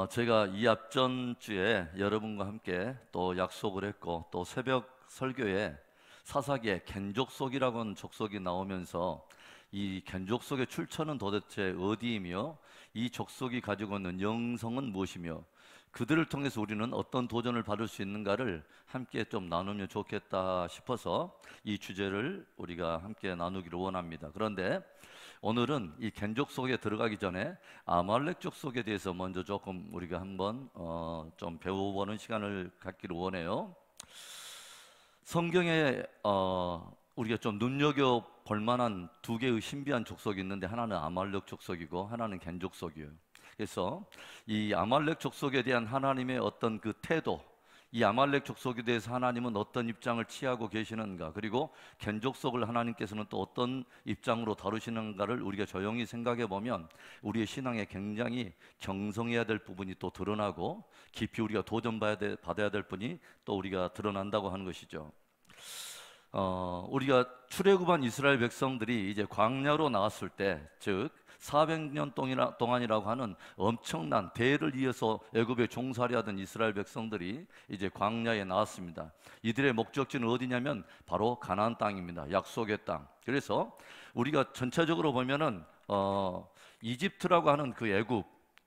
제가 이 앞전 주에 여러분과 함께 또 약속을 했고 또 새벽 설교에 사사기에 겐족속이라고 하는 족속이 나오면서 이 겐족속의 출처는 도대체 어디이며 이 족속이 가지고 있는 영성은 무엇이며 그들을 통해서 우리는 어떤 도전을 받을 수 있는가를 함께 좀 나누면 좋겠다 싶어서 이 주제를 우리가 함께 나누기를 원합니다. 그런데 오늘은 이 겐족 속에 들어가기 전에 아말렉 족속에 대해서 먼저 조금 우리가 한번 좀 배워보는 시간을 갖기를 원해요. 성경에 우리가 좀 눈여겨 볼 만한 두 개의 신비한 족속이 있는데 하나는 아말렉 족속이고 하나는 겐족 속이에요. 그래서 이 아말렉 족속에 대한 하나님의 어떤 그 태도, 이 아말렉 족속에 대해서 하나님은 어떤 입장을 취하고 계시는가, 그리고 겐 족속을 하나님께서는 또 어떤 입장으로 다루시는가를 우리가 조용히 생각해 보면 우리의 신앙에 굉장히 경성해야 될 부분이 또 드러나고 깊이 우리가 받아야 될 분이 또 우리가 드러난다고 하는 것이죠. 우리가 출애굽한 이스라엘 백성들이 이제 광야로 나왔을 때, 즉 400년 동안이라고 하는 엄청난 대를 이어서 애굽에 종살이하던 이스라엘 백성들이 이제 광야에 나왔습니다. 이들의 목적지는 어디냐면 바로 가나안 땅입니다. 약속의 땅. 그래서 우리가 전체적으로 보면은 이집트라고 하는 그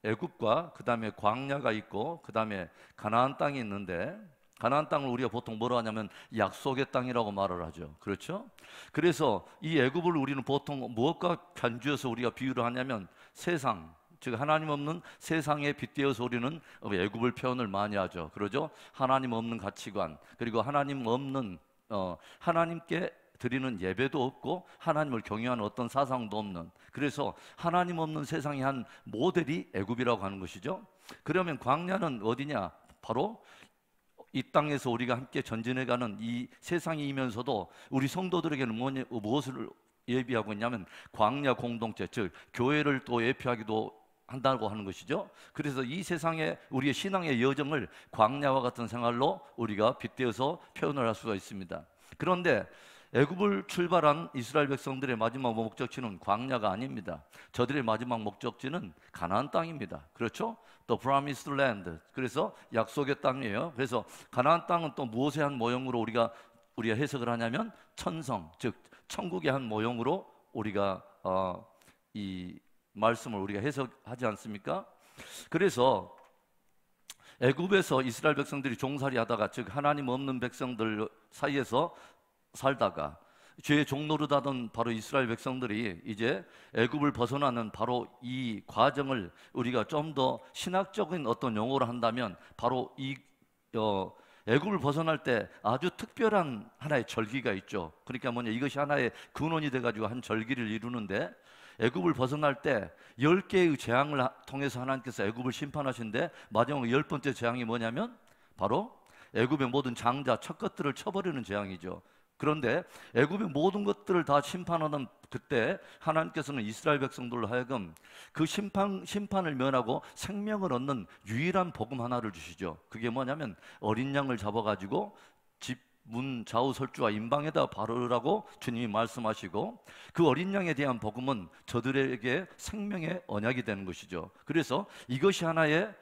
애굽과 그 다음에 광야가 있고 그 다음에 가나안 땅이 있는데, 가나안 땅을 우리가 보통 뭐라 하냐면 약속의 땅이라고 말을 하죠. 그렇죠? 그래서 이 애굽을 우리는 보통 무엇과 간주해서 우리가 비유를 하냐면 세상, 즉 하나님 없는 세상에 빗대어서 우리는 애굽을 표현을 많이 하죠. 그러죠? 하나님 없는 가치관, 그리고 하나님 없는 하나님께 드리는 예배도 없고 하나님을 경외하는 어떤 사상도 없는, 그래서 하나님 없는 세상의 한 모델이 애굽이라고 하는 것이죠. 그러면 광야는 어디냐? 바로 이 땅에서 우리가 함께 전진해가는 이 세상이면서도 우리 성도들에게는 무엇을 예비하고 있냐면 광야 공동체, 즉 교회를 또 예표하기도 한다고 하는 것이죠. 그래서 이 세상에 우리의 신앙의 여정을 광야와 같은 생활로 우리가 빗대어서 표현을 할 수가 있습니다. 그런데 애굽을 출발한 이스라엘 백성들의 마지막 목적지는 광야가 아닙니다. 저들의 마지막 목적지는 가나안 땅입니다. 그렇죠? The Promised Land. 그래서 약속의 땅이에요. 그래서 가나안 땅은 또 무엇의 한 모형으로 우리가 해석을 하냐면 천성, 즉 천국의 한 모형으로 우리가 이 말씀을 우리가 해석하지 않습니까? 그래서 애굽에서 이스라엘 백성들이 종살이 하다가, 즉 하나님 없는 백성들 사이에서 살다가 죄의 종노릇하던 바로 이스라엘 백성들이 이제 애굽을 벗어나는 바로 이 과정을 우리가 좀 더 신학적인 어떤 용어로 한다면 바로 이 애굽을 벗어날 때 아주 특별한 하나의 절기가 있죠. 그러니까 뭐냐, 이것이 하나의 근원이 돼가지고 한 절기를 이루는데, 애굽을 벗어날 때 10개의 재앙을 통해서 하나님께서 애굽을 심판하신데 마지막 10번째 재앙이 뭐냐면 바로 애굽의 모든 장자 첫 것들을 쳐버리는 재앙이죠. 그런데 애굽의 모든 것들을 다 심판하는 그때 하나님께서는 이스라엘 백성들로 하여금 그 심판을 면하고 생명을 얻는 유일한 복음 하나를 주시죠. 그게 뭐냐면 어린 양을 잡아가지고 집 문 좌우 설주와 임방에다 바르라고 주님이 말씀하시고, 그 어린 양에 대한 복음은 저들에게 생명의 언약이 되는 것이죠. 그래서 이것이 하나의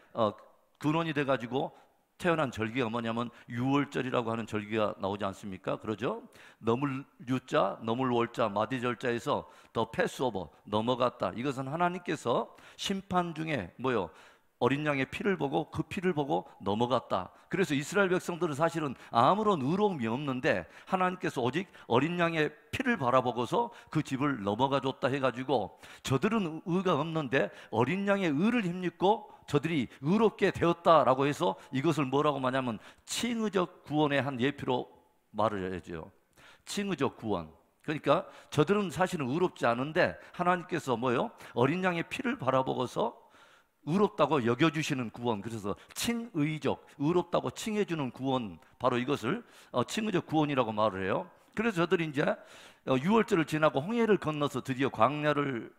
근원이 돼가지고 태어난 절기가 뭐냐면 유월절이라고 하는 절기가 나오지 않습니까? 그러죠? 넘을 유자, 넘을 월자, 마디절자에서 더 패스오버, 넘어갔다. 이것은 하나님께서 심판 중에 어린 양의 피를 보고 그 피를 보고 넘어갔다. 그래서 이스라엘 백성들은 사실은 아무런 의로움이 없는데 하나님께서 오직 어린 양의 피를 바라보고서 그 집을 넘어가 줬다 해가지고 저들은 의가 없는데 어린 양의 의를 힘입고 저들이 의롭게 되었다라고 해서 이것을 뭐라고 말하냐면 칭의적 구원의 한 예표로 말을 해야죠. 칭의적 구원. 그러니까 저들은 사실은 의롭지 않은데 하나님께서 어린 양의 피를 바라보고서 의롭다고 여겨주시는 구원, 그래서 칭의적, 의롭다고 칭해주는 구원, 바로 이것을 칭의적 구원이라고 말을 해요. 그래서 저들이 이제 유월절을 지나고 홍해를 건너서 드디어 광야를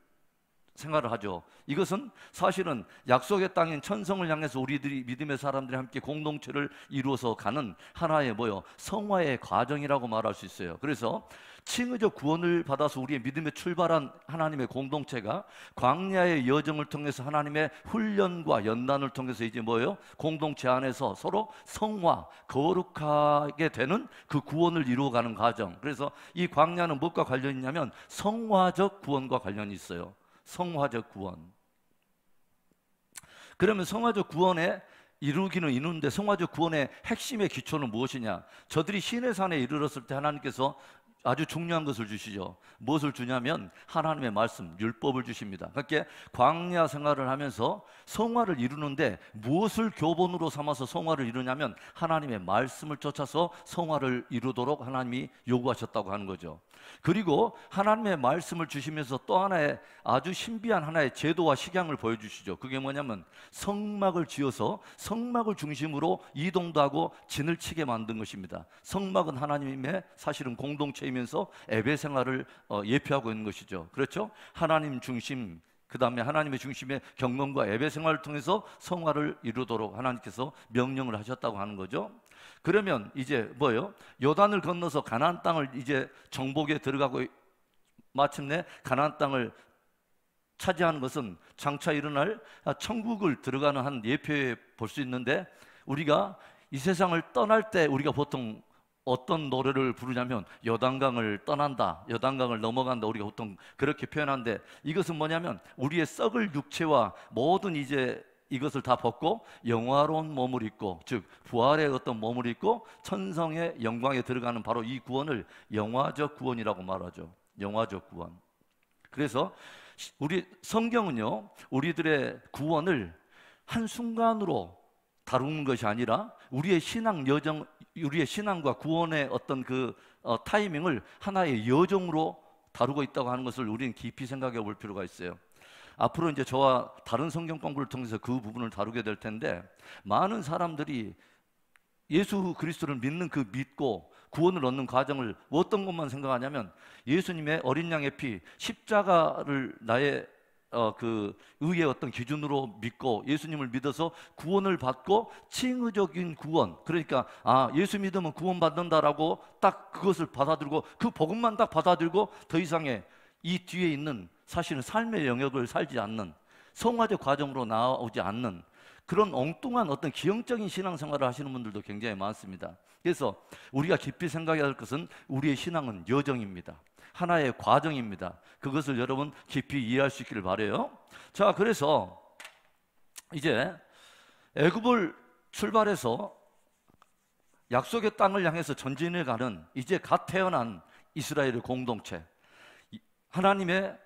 생활을 하죠. 이것은 사실은 약속의 땅인 천성을 향해서 우리들이 믿음의 사람들이 함께 공동체를 이루어서 가는 하나의 성화의 과정이라고 말할 수 있어요. 그래서 칭의적 구원을 받아서 우리의 믿음에 출발한 하나님의 공동체가 광야의 여정을 통해서 하나님의 훈련과 연단을 통해서 이제 공동체 안에서 서로 성화, 거룩하게 되는 그 구원을 이루어가는 과정. 그래서 이 광야는 무엇과 관련이 있냐면 성화적 구원과 관련이 있어요. 성화적 구원. 그러면 성화적 구원에 이루기는 이루는데 성화적 구원의 핵심의 기초는 무엇이냐? 저들이 시내산에 이르렀을 때 하나님께서 아주 중요한 것을 주시죠. 무엇을 주냐면 하나님의 말씀, 율법을 주십니다. 그러니까 광야 생활을 하면서 성화를 이루는데 무엇을 교본으로 삼아서 성화를 이루냐면 하나님의 말씀을 쫓아서 성화를 이루도록 하나님이 요구하셨다고 하는 거죠. 그리고 하나님의 말씀을 주시면서 또 하나의 아주 신비한 하나의 제도와 식양을 보여주시죠. 그게 뭐냐면 성막을 지어서 성막을 중심으로 이동도 하고 진을 치게 만든 것입니다. 성막은 하나님의 사실은 공동체이면서 예배 생활을 예표하고 있는 것이죠. 그렇죠? 하나님 중심, 그 다음에 하나님의 중심의 경건과 예배 생활을 통해서 성화를 이루도록 하나님께서 명령을 하셨다고 하는 거죠. 그러면 이제 요단을 건너서 가나안 땅을 이제 정복에 들어가고 마침내 가나안 땅을 차지하는 것은 장차 일어날 천국을 들어가는 한 예표에 볼 수 있는데, 우리가 이 세상을 떠날 때 우리가 보통 어떤 노래를 부르냐면 요단강을 떠난다, 요단강을 넘어간다, 우리가 보통 그렇게 표현하는데, 이것은 뭐냐면 우리의 썩을 육체와 모든 이제 이것을 다 벗고 영화로운 몸을 입고, 즉 부활의 어떤 몸을 입고 천성의 영광에 들어가는 바로 이 구원을 영화적 구원이라고 말하죠. 영화적 구원. 그래서 우리 성경은요, 우리들의 구원을 한순간으로 다루는 것이 아니라 우리의 신앙 여정, 우리의 신앙과 구원의 어떤 그 타이밍을 하나의 여정으로 다루고 있다고 하는 것을 우리는 깊이 생각해 볼 필요가 있어요. 앞으로 이제 저와 다른 성경 공부를 통해서 그 부분을 다루게 될 텐데, 많은 사람들이 예수 그리스도를 믿는 그 믿고 구원을 얻는 과정을 어떤 것만 생각하냐면 예수님의 어린 양의 피, 십자가를 나의 그 의의 어떤 기준으로 믿고 예수님을 믿어서 구원을 받고 칭의적인 구원, 그러니까 예수 믿으면 구원 받는다라고 딱 그것을 받아들고 그 복음만 딱 받아들고 더 이상의 이 뒤에 있는 사실은 삶의 영역을 살지 않는, 성화적 과정으로 나오지 않는 그런 엉뚱한 어떤 기형적인 신앙생활을 하시는 분들도 굉장히 많습니다. 그래서 우리가 깊이 생각해야 할 것은 우리의 신앙은 여정입니다. 하나의 과정입니다. 그것을 여러분 깊이 이해할 수 있기를 바라요. 자, 그래서 이제 애굽을 출발해서 약속의 땅을 향해서 전진해 가는 이제 갓 태어난 이스라엘의 공동체, 하나님의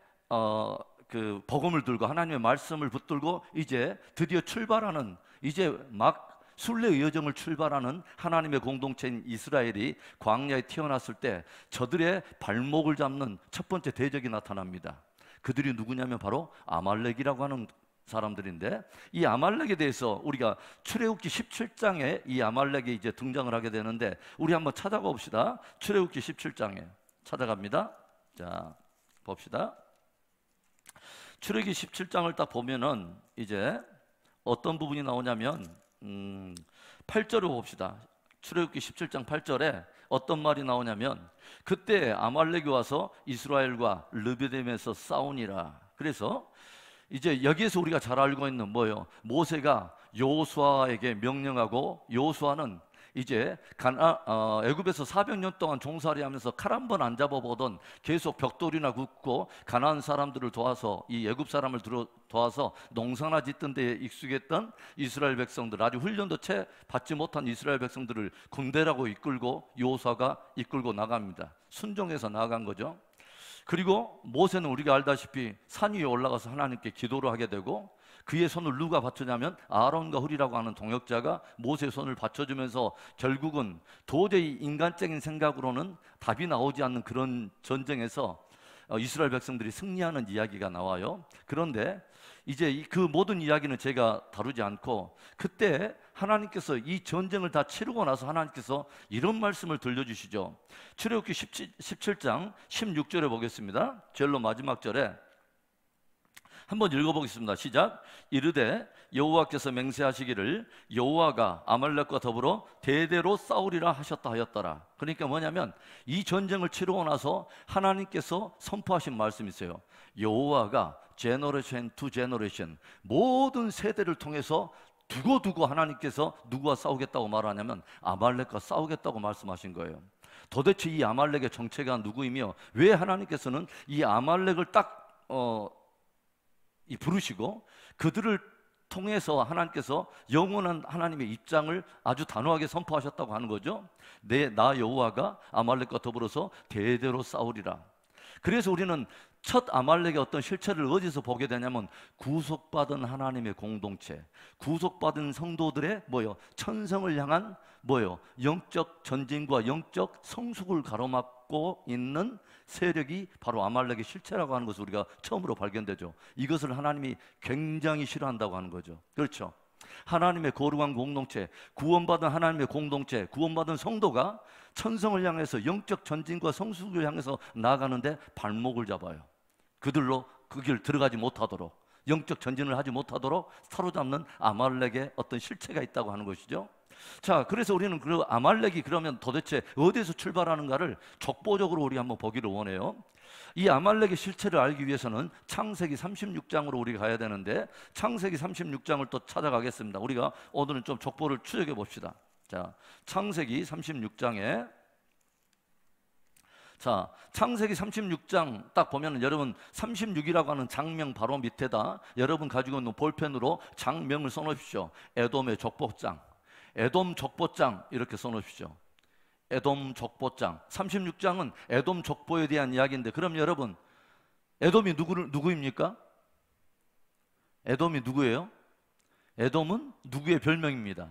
그 복음을 들고 하나님의 말씀을 붙들고 이제 드디어 출발하는, 이제 막 순례의 여정을 출발하는 하나님의 공동체인 이스라엘이 광야에 태어났을 때 저들의 발목을 잡는 첫 번째 대적이 나타납니다. 그들이 누구냐면 바로 아말렉이라고 하는 사람들인데, 이 아말렉에 대해서 우리가 출애굽기 17장에 이 아말렉이 이제 등장을 하게 되는데, 우리 한번 찾아가 봅시다. 출애굽기 17장에 찾아갑니다. 자, 봅시다. 출애굽기 17장을 딱 보면은 이제 어떤 부분이 나오냐면 8절을 봅시다. 출애굽기 17장 8절에 어떤 말이 나오냐면, 그때 아말렉이 와서 이스라엘과 르비딤에서 싸우니라. 그래서 이제 여기에서 우리가 잘 알고 있는 모세가 여호수아에게 명령하고, 여호수아는 이제 애굽에서 400년 동안 종살이하면서 칼 한 번 안 잡아보던, 계속 벽돌이나 굽고 가나안 사람들을 도와서, 이 애굽 사람을 도와서 농사나 짓던 데에 익숙했던 이스라엘 백성들, 아주 훈련도 채 받지 못한 이스라엘 백성들을 군대라고 이끌고 여호수아가 이끌고 나갑니다. 순종해서 나간 거죠. 그리고 모세는 우리가 알다시피 산 위에 올라가서 하나님께 기도를 하게 되고, 그의 손을 누가 받쳐주냐면 아론과 훌이라고 하는 동역자가 모세의 손을 받쳐주면서 결국은 도저히 인간적인 생각으로는 답이 나오지 않는 그런 전쟁에서 이스라엘 백성들이 승리하는 이야기가 나와요. 그런데 이제 그 모든 이야기는 제가 다루지 않고, 그때 하나님께서 이 전쟁을 다 치르고 나서 하나님께서 이런 말씀을 들려주시죠. 출애굽기 17장 16절에 보겠습니다. 제일 마지막 절에 한번 읽어보겠습니다. 시작. 이르되 여호와께서 맹세하시기를 여호와가 아말렉과 더불어 대대로 싸우리라 하셨다 하였더라. 그러니까 뭐냐면 이 전쟁을 치르고 나서 하나님께서 선포하신 말씀이 있어요. 여호와가 제너레이션 투 제너레이션, 모든 세대를 통해서 두고두고 하나님께서 누구와 싸우겠다고 말하냐면 아말렉과 싸우겠다고 말씀하신 거예요. 도대체 이 아말렉의 정체가 누구이며 왜 하나님께서는 이 아말렉을 딱 부르시고 그들을 통해서 하나님께서 영원한 하나님의 입장을 아주 단호하게 선포하셨다고 하는 거죠. 나 여호와가 아말렉과 더불어서 대대로 싸우리라. 그래서 우리는 첫 아말렉의 어떤 실체를 어디서 보게 되냐면 구속받은 하나님의 공동체, 구속받은 성도들의 천성을 향한 영적 전쟁과 영적 성숙을 가로막고 있는 세력이 바로 아말렉의 실체라고 하는 것을 우리가 처음으로 발견되죠. 이것을 하나님이 굉장히 싫어한다고 하는 거죠. 그렇죠. 하나님의 거룩한 공동체, 구원받은 하나님의 공동체, 구원받은 성도가 천성을 향해서 영적 전진과 성숙을 향해서 나아가는데 발목을 잡아요. 그들로 그 길 들어가지 못하도록, 영적 전진을 하지 못하도록 사로잡는 아말렉의 어떤 실체가 있다고 하는 것이죠. 자, 그래서 우리는 그 아말렉이 그러면 도대체 어디서 출발하는가를 족보적으로 우리 한번 보기를 원해요. 이 아말렉의 실체를 알기 위해서는 창세기 36장으로 우리가 가야 되는데 창세기 36장을 또 찾아가겠습니다. 우리가 오늘은 좀 족보를 추적해 봅시다. 자, 창세기 36장에 창세기 36장 딱 보면 여러분 36이라고 하는 장명 바로 밑에다 여러분 가지고 있는 볼펜으로 장명을 써놓으십시오. 에돔의 족보장, 에돔 족보장 이렇게 써놓으십시오. 에돔 족보장. 36장은 에돔 족보에 대한 이야기인데 그럼 여러분 에돔이 누구입니까? 에돔이 누구예요? 에돔은 누구의 별명입니다?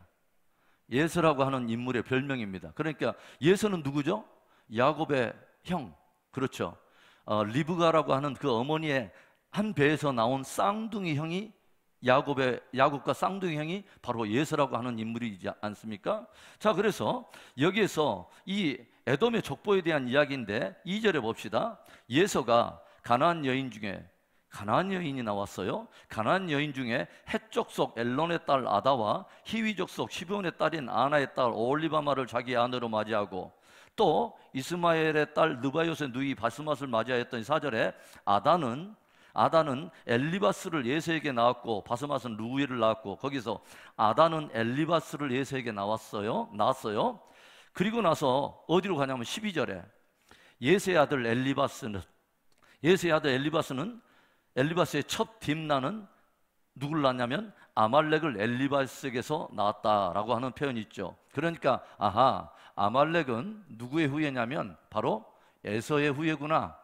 예서라고 하는 인물의 별명입니다. 그러니까 예서는 누구죠? 야곱의 형, 그렇죠. 리브가라고 하는 그 어머니의 한 배에서 나온 쌍둥이 형이 야곱과 쌍둥이 형이 바로 예서라고 하는 인물이지 않습니까? 자, 그래서 여기에서 이 에돔의 족보에 대한 이야기인데 2절에 봅시다. 예서가 가나안 여인이 나왔어요. 가나안 여인 중에 헷 족속 엘론의 딸 아다와 히위 족속 시브온의 딸인 아나의 딸 오홀리바마를 자기 아내로 맞이하고 또 이스마엘의 딸 느바요스의 누이 바스맛을 맞이하였던 4절에 아다는 엘리바스를 예서에게 낳았고 바스맛은 루이를 낳았고 거기서 아다는 엘리바스를 예서에게 낳았어요. 그리고 나서 어디로 가냐면 12절에 예서의 아들 엘리바스의 첫 딥나는 누구를 낳냐면 아말렉을 엘리바스에게서 낳았다라고 하는 표현이 있죠. 그러니까 아말렉은 누구의 후예냐면 바로 에서의 후예구나.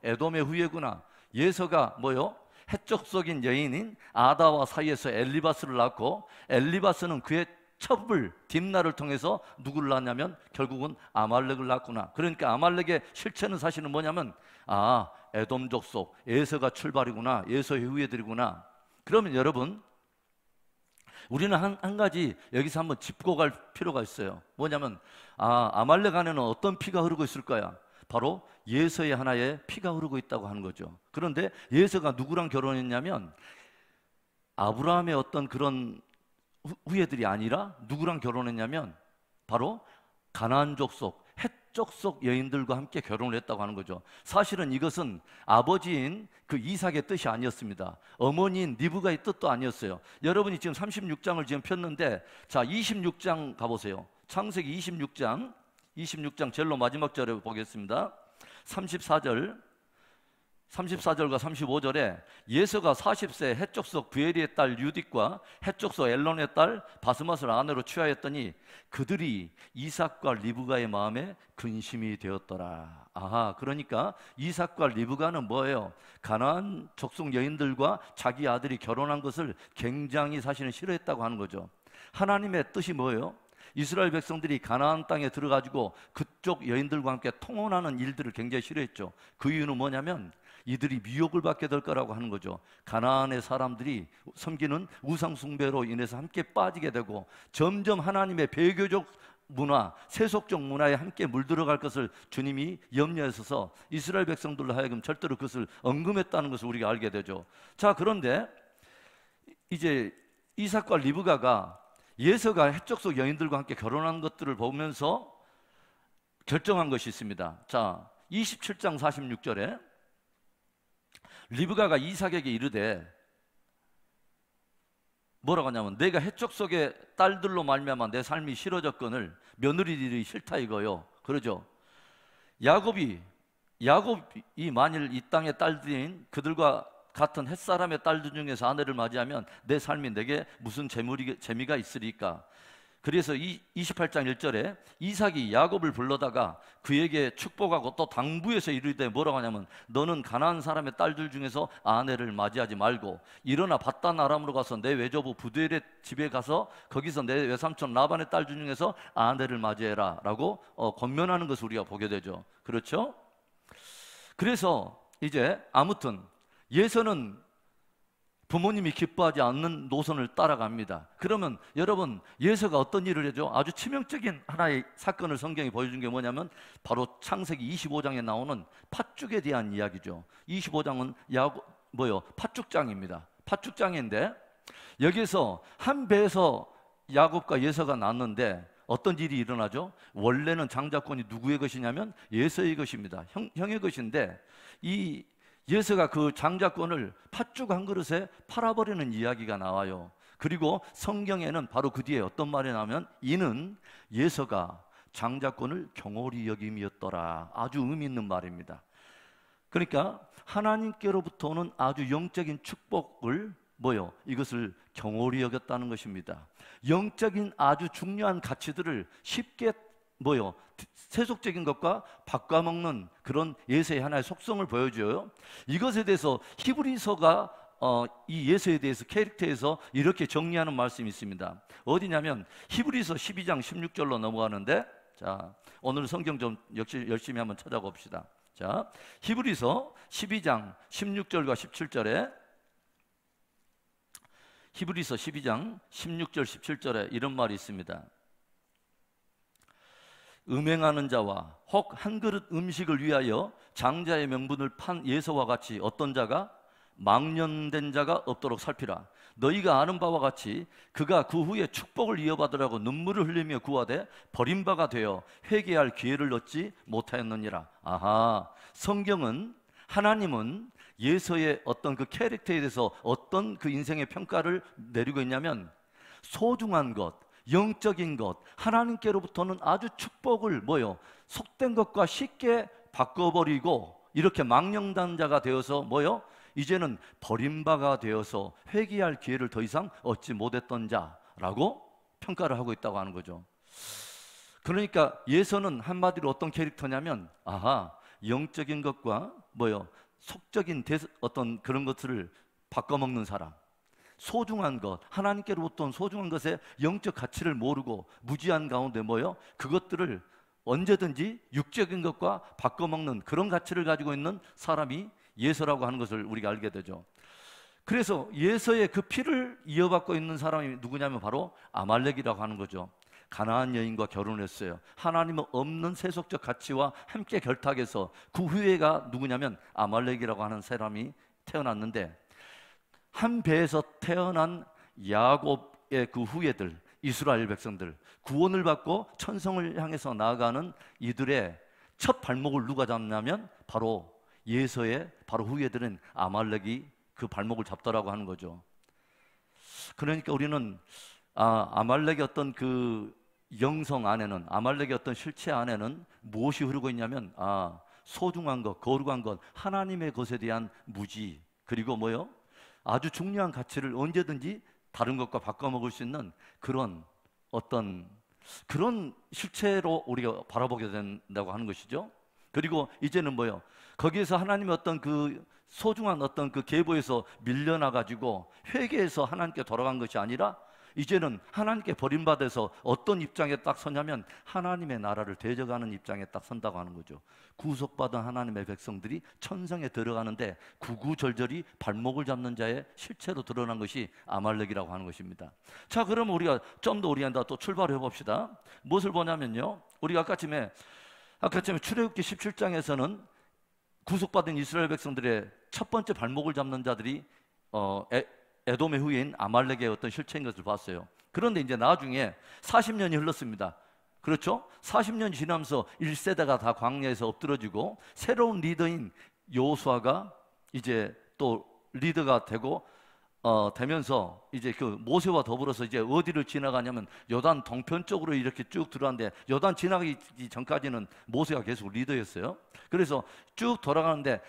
에돔의 후예구나. 예서가 헷족속인 여인인 아다와 사이에서 엘리바스를 낳고 엘리바스는 그의 첩을 딥나를 통해서 누구를 낳냐면 결국은 아말렉을 낳구나. 그러니까 아말렉의 실체는 사실은 뭐냐면 에돔 족속 에서가 출발이구나. 에서의 후예들이구나. 그러면 여러분 우리는 한 가지 여기서 한번 짚고 갈 필요가 있어요. 뭐냐면 아말렉 안에는 어떤 피가 흐르고 있을 거야? 바로 예서의 하나의 피가 흐르고 있다고 하는 거죠. 그런데 예서가 누구랑 결혼했냐면 아브라함의 어떤 그런 후예들이 아니라 누구랑 결혼했냐면 바로 가나안 족속 헷 족속 여인들과 함께 결혼을 했다고 하는 거죠. 사실은 이것은 아버지인 그 이삭의 뜻이 아니었습니다. 어머니인 리브가의 뜻도 아니었어요. 여러분이 지금 36장을 지금 폈는데 자 26장 가보세요. 창세기 26장 제일 마지막 절에 보겠습니다. 34절과 35절에 예서가 40세 헷족속 부엘리의 딸 유딕과 헷족속 엘론의 딸 바스맛을 아내로 취하였더니 그들이 이삭과 리브가의 마음에 근심이 되었더라. 그러니까 이삭과 리브가는 뭐예요? 가나안 족속 여인들과 자기 아들이 결혼한 것을 굉장히 사실은 싫어했다고 하는 거죠. 하나님의 뜻이 뭐예요? 이스라엘 백성들이 가나안 땅에 들어가지고 그쪽 여인들과 함께 통혼하는 일들을 굉장히 싫어했죠. 그 이유는 뭐냐면 이들이 미혹을 받게 될 거라고 하는 거죠. 가나안의 사람들이 섬기는 우상 숭배로 인해서 함께 빠지게 되고 점점 하나님의 배교적 문화, 세속적 문화에 함께 물들어갈 것을 주님이 염려하셔서 이스라엘 백성들로 하여금 절대로 그것을 언금했다는 것을 우리가 알게 되죠. 자, 그런데 이제 이삭과 리브가가 예서가 해족속 여인들과 함께 결혼한 것들을 보면서 결정한 것이 있습니다. 자, 27장 46절에 리브가가 이삭에게 이르되 뭐라고 하냐면 내가 해족속의 딸들로 말미암아 내 삶이 싫어졌거늘 며느리들이 싫다 이거요. 그러죠. 야곱이 만일 이 땅의 딸들인 그들과 같은 햇사람의 딸들 중에서 아내를 맞이하면 내 삶이 내게 무슨 재미가 있으리까. 그래서 28장 1절에 이삭이 야곱을 불러다가 그에게 축복하고 또 당부해서 이르되 뭐라고 하냐면 너는 가나안 사람의 딸들 중에서 아내를 맞이하지 말고 일어나 밧단 아람으로 가서 내 외조부 부두엘의 집에 가서 거기서 내 외삼촌 라반의 딸들 중에서 아내를 맞이해라 라고 권면하는 것을 우리가 보게 되죠. 그렇죠? 그래서 이제 아무튼 예서는 부모님이 기뻐하지 않는 노선을 따라갑니다. 그러면 여러분 예서가 어떤 일을 해죠? 아주 치명적인 하나의 사건을 성경이 보여준 게 뭐냐면 바로 창세기 25장에 나오는 팥죽에 대한 이야기죠. 25장은 팥죽장입니다. 팥죽장인데 여기서 한 배에서 야곱과 예서가 낳았는데 어떤 일이 일어나죠? 원래는 장자권이 누구의 것이냐면 예서의 것입니다. 형의 것인데 이 예서가 그 장자권을 팥죽 한 그릇에 팔아버리는 이야기가 나와요. 그리고 성경에는 바로 그 뒤에 어떤 말이 나오면 이는 예서가 장자권을 경홀히 여김이었더라. 아주 의미 있는 말입니다. 그러니까 하나님께로부터 오는 아주 영적인 축복을 이것을 경홀히 여겼다는 것입니다. 영적인 아주 중요한 가치들을 쉽게 세속적인 것과 바꿔먹는 그런 예서의 하나의 속성을 보여줘요. 이것에 대해서 히브리서가 이 예서에 대해서 캐릭터에서 이렇게 정리하는 말씀이 있습니다. 어디냐면 히브리서 12장 16절로 넘어가는데 자, 오늘 성경 좀 역시 열심히 한번 찾아봅시다. 자, 히브리서 12장 16절과 17절에 히브리서 12장 16절 17절에 이런 말이 있습니다. 음행하는 자와 혹 한 그릇 음식을 위하여 장자의 명분을 판 예서와 같이 어떤 자가 망령된 자가 없도록 살피라. 너희가 아는 바와 같이 그가 그 후에 축복을 이어받으라고 눈물을 흘리며 구하되 버림바가 되어 회개할 기회를 얻지 못하였느니라. 아하, 성경은 하나님은 예서의 어떤 그 캐릭터에 대해서 어떤 그 인생의 평가를 내리고 있냐면 소중한 것, 영적인 것, 하나님께로부터는 아주 축복을 속된 것과 쉽게 바꿔버리고 이렇게 망령단자가 되어서 이제는 버림바가 되어서 회개할 기회를 더 이상 얻지 못했던 자라고 평가를 하고 있다고 하는 거죠. 그러니까 예서는 한마디로 어떤 캐릭터냐면 영적인 것과 속적인 어떤 그런 것들을 바꿔먹는 사람, 소중한 것, 하나님께로부터 온 소중한 것의 영적 가치를 모르고 무지한 가운데 그것들을 언제든지 육적인 것과 바꿔먹는 그런 가치를 가지고 있는 사람이 예서라고 하는 것을 우리가 알게 되죠. 그래서 예서의 그 피를 이어받고 있는 사람이 누구냐면 바로 아말렉이라고 하는 거죠. 가나안 여인과 결혼했어요. 하나님은 없는 세속적 가치와 함께 결탁해서 그 후예가 누구냐면 아말렉이라고 하는 사람이 태어났는데 한 배에서 태어난 야곱의 그 후예들, 이스라엘 백성들, 구원을 받고 천성을 향해서 나아가는 이들의 첫 발목을 누가 잡냐면 바로 예서의 바로 후예들은 아말렉이 그 발목을 잡더라고 하는 거죠. 그러니까 우리는 아말렉의 어떤 그 영성 안에는, 아말렉의 어떤 실체 안에는 무엇이 흐르고 있냐면 소중한 것, 거룩한 것, 하나님의 것에 대한 무지, 그리고 아주 중요한 가치를 언제든지 다른 것과 바꿔먹을 수 있는 그런 어떤 그런 실체로 우리가 바라보게 된다고 하는 것이죠. 그리고 이제는 거기에서 하나님의 어떤 그 소중한 어떤 그 계보에서 밀려나 가지고 회개해서 하나님께 돌아간 것이 아니라 이제는 하나님께 버림받아서 어떤 입장에 딱 서냐면 하나님의 나라를 대적하는 입장에 딱 선다고 하는 거죠. 구속받은 하나님의 백성들이 천성에 들어가는데 구구절절히 발목을 잡는 자의 실체로 드러난 것이 아말렉이라고 하는 것입니다. 자, 그러면 우리가 좀 더 우리한테 또 출발해 봅시다. 무엇을 보냐면요, 우리가 아까쯤에 출애굽기 17장에서는 구속받은 이스라엘 백성들의 첫 번째 발목을 잡는 자들이 에돔의 후예인 아말렉의 어떤 실체인 것을 봤어요. 그런데 이제 나중에 40년이 흘렀습니다. 그렇죠? 40년이 지나면서 1세대가 다 광야에서 엎드러지고 새로운 리더인 여호수아가 이제 또 리더가 되면서 이제 그 모세와 더불어서 이제 어디를 지나가냐면 요단 동편 쪽으로 이렇게 쭉 들어왔는데, 요단 지나가기 전까지는 모세가 계속 리더였어요. 그래서 쭉 돌아가는데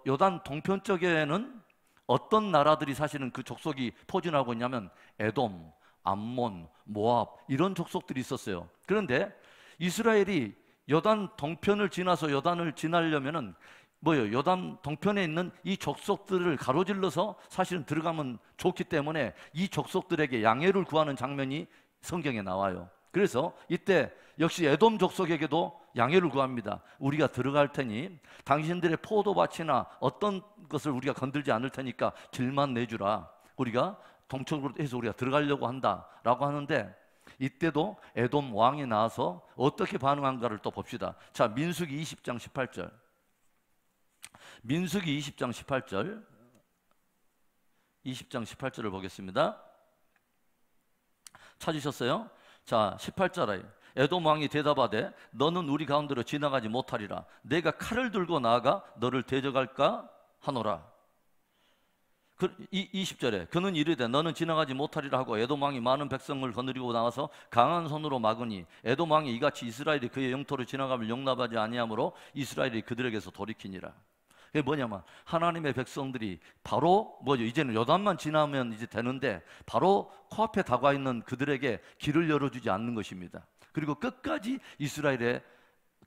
요단 동편 쪽에는 어떤 나라들이 사실은 그 족속이 포진하고 있냐면 에돔, 암몬, 모압 이런 족속들이 있었어요. 그런데 이스라엘이 요단 동편을 지나서 요단을 지나려면은 요단 동편에 있는 이 족속들을 가로질러서 사실은 들어가면 좋기 때문에 이 족속들에게 양해를 구하는 장면이 성경에 나와요. 그래서 이때 역시 에돔 족속에게도 양해를 구합니다. 우리가 들어갈 테니 당신들의 포도밭이나 어떤 것을 우리가 건들지 않을 테니까 길만 내주라. 우리가 동쪽으로 해서 우리가 들어가려고 한다라고 하는데, 이때도 에돔 왕이 나와서 어떻게 반응한가를 또 봅시다. 자, 민수기 20장 18절. 민수기 20장 18절. 20장 18절을 보겠습니다. 찾으셨어요? 자, 18절에 에돔 왕이 대답하되 너는 우리 가운데로 지나가지 못하리라. 내가 칼을 들고 나아가 너를 대적할까 하노라. 20절에 그는 이르되 너는 지나가지 못하리라 하고 에돔 왕이 많은 백성을 거느리고 나와서 강한 손으로 막으니 에돔 왕이 이같이 이스라엘이 그의 영토로 지나감을 용납하지 아니하므로 이스라엘이 그들에게서 돌이키니라. 그게 뭐냐면 하나님의 백성들이 바로 이제는 요단만 지나면 이제 되는데 바로 코앞에 다가와 있는 그들에게 길을 열어주지 않는 것입니다. 그리고 끝까지 이스라엘의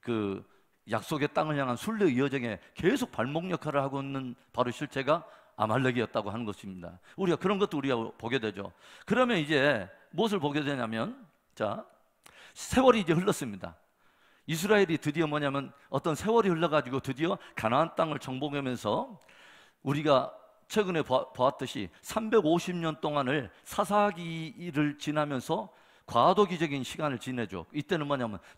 그 약속의 땅을 향한 순례의 여정에 계속 발목 역할을 하고 있는 바로 실체가 아말렉이었다고 하는 것입니다. 우리가 그런 것도 우리가 보게 되죠. 그러면 이제 무엇을 보게 되냐면, 자, 세월이 이제 흘렀습니다. 이스라엘이 드디어 어떤 세월이 흘러가지고 드디어 가나안 땅을 정복하면서 우리가 최근에 보았듯이 350년 동안을 사사기를 지나면서 과도기적인 시간을 지내죠. 이때는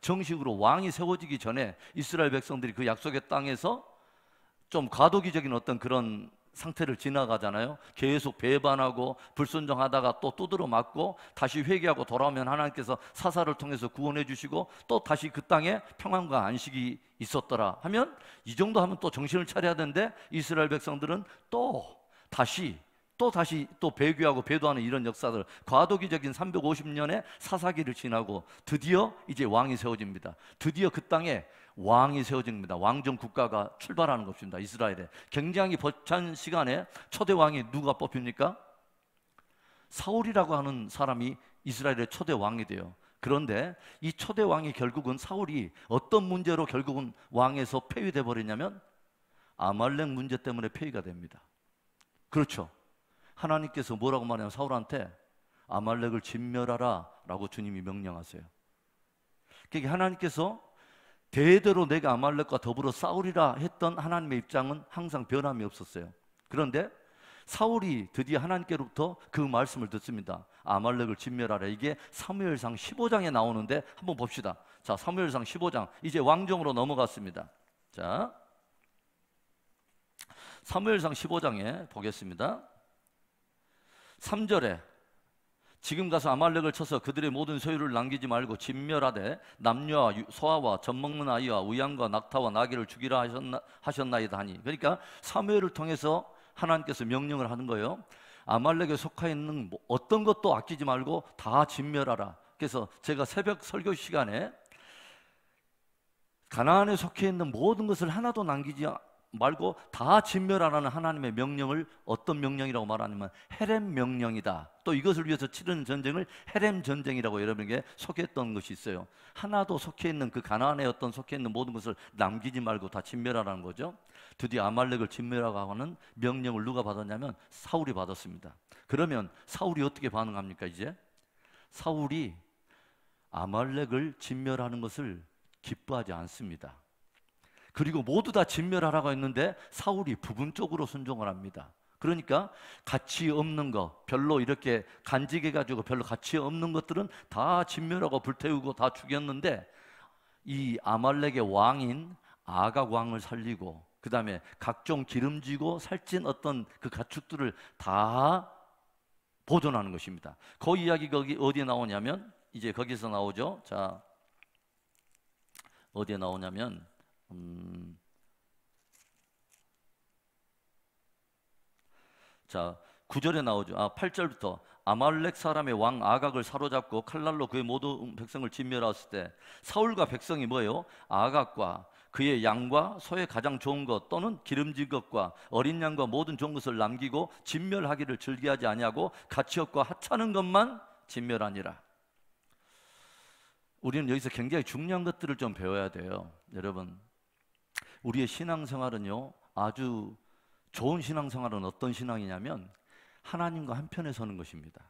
정식으로 왕이 세워지기 전에 이스라엘 백성들이 그 약속의 땅에서 좀 과도기적인 어떤 그런 상태를 지나가잖아요. 계속 배반하고 불순종하다가 또 두드러 맞고 다시 회개하고 돌아오면 하나님께서 사사를 통해서 구원해 주시고 또 다시 그 땅에 평안과 안식이 있었더라 하면, 이 정도 하면 또 정신을 차려야 되는데 이스라엘 백성들은 또 다시 배교하고 배도하는 이런 역사들, 과도기적인 350년의 사사기를 지나고 드디어 이제 왕이 세워집니다. 드디어 그 땅에 왕이 세워집니다. 왕정 국가가 출발하는 것입니다. 이스라엘에 굉장히 벅찬 시간에 초대 왕이 누가 뽑힙니까? 사울이라고 하는 사람이 이스라엘의 초대 왕이 돼요. 그런데 이 초대 왕이 결국은 사울이 어떤 문제로 결국은 왕에서 폐위돼 버리냐면 아말렉 문제 때문에 폐위가 됩니다. 그렇죠. 하나님께서 뭐라고 말하냐면 사울한테 아말렉을 진멸하라 라고 주님이 명령하세요. 그러니까 하나님께서 대대로 내가 아말렉과 더불어 싸우리라 했던 하나님의 입장은 항상 변함이 없었어요. 그런데 사울이 드디어 하나님께로부터 그 말씀을 듣습니다. 아말렉을 진멸하라. 이게 사무엘상 15장에 나오는데 한번 봅시다. 자, 사무엘상 15장 이제 왕정으로 넘어갔습니다. 자, 사무엘상 15장에 보겠습니다. 3절에 지금 가서 아말렉을 쳐서 그들의 모든 소유를 남기지 말고 진멸하되 남녀와 소아와 젖먹는 아이와 우양과 낙타와 나귀를 죽이라 하셨나이다 하니, 그러니까 사무엘을 통해서 하나님께서 명령을 하는 거예요. 아말렉에 속해 있는 어떤 것도 아끼지 말고 다 진멸하라. 그래서 제가 새벽 설교 시간에 가나안에 속해 있는 모든 것을 하나도 남기지 말고 다 진멸하라는 하나님의 명령을 어떤 명령이라고 말하냐면 헤렘 명령이다. 또 이것을 위해서 치르는 전쟁을 헤렘 전쟁이라고 여러분에게 소개했던 것이 있어요. 하나도 속해 있는 그 가나안에 어떤 속해 있는 모든 것을 남기지 말고 다 진멸하라는 거죠. 드디어 아말렉을 진멸하라고 하는 명령을 누가 받았냐면 사울이 받았습니다. 그러면 사울이 어떻게 반응합니까? 이제 사울이 아말렉을 진멸하는 것을 기뻐하지 않습니다. 그리고 모두 다 진멸하라고 했는데 사울이 부분적으로 순종을 합니다. 그러니까 가치 없는 거, 별로 이렇게 간직해 가지고 별로 가치 없는 것들은 다 진멸하고 불태우고 다 죽였는데, 이 아말렉의 왕인 아각 왕을 살리고 그 다음에 각종 기름지고 살찐 어떤 그 가축들을 다 보존하는 것입니다. 그 이야기 거기 어디에 나오냐면 이제 거기서 나오죠. 자, 어디에 나오냐면 자, 9절에 나오죠. 8절부터 아말렉 사람의 왕 아각을 사로잡고 칼날로 그의 모든 백성을 진멸하였을 때 사울과 백성이 뭐예요? 아각과 그의 양과 소의 가장 좋은 것 또는 기름진 것과 어린 양과 모든 좋은 것을 남기고 진멸하기를 즐겨하지 아니하고 가치 없고 하찮은 것만 진멸하니라. 우리는 여기서 굉장히 중요한 것들을 좀 배워야 돼요. 여러분, 우리의 신앙생활은요, 아주 좋은 신앙생활은 어떤 신앙이냐면 하나님과 한편에 서는 것입니다.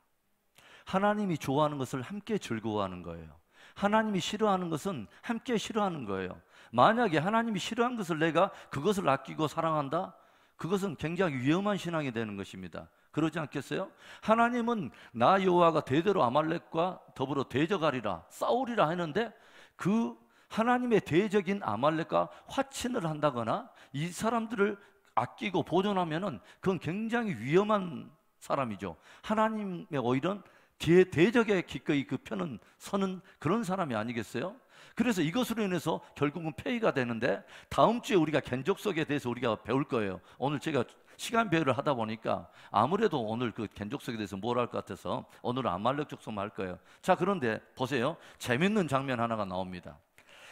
하나님이 좋아하는 것을 함께 즐거워하는 거예요. 하나님이 싫어하는 것은 함께 싫어하는 거예요. 만약에 하나님이 싫어하는 것을 내가 그것을 아끼고 사랑한다? 그것은 굉장히 위험한 신앙이 되는 것입니다. 그러지 않겠어요? 하나님은 나 여호와가 대대로 아말렉과 더불어 대적하리라, 싸우리라 하는데 그 하나님의 대적인 아말렉과 화친을 한다거나 이 사람들을 아끼고 보존하면은 그건 굉장히 위험한 사람이죠. 하나님의 오히려 대적에 기꺼이 그 편은 서는 그런 사람이 아니겠어요? 그래서 이것으로 인해서 결국은 폐의가 되는데, 다음 주에 우리가 겐족속에 대해서 우리가 배울 거예요. 오늘 제가 시간 배열을 하다 보니까 아무래도 오늘 그 겐족속에 대해서 뭘 할 것 같아서 오늘은 아말렉 족속만 할 거예요. 자, 그런데 보세요. 재밌는 장면 하나가 나옵니다.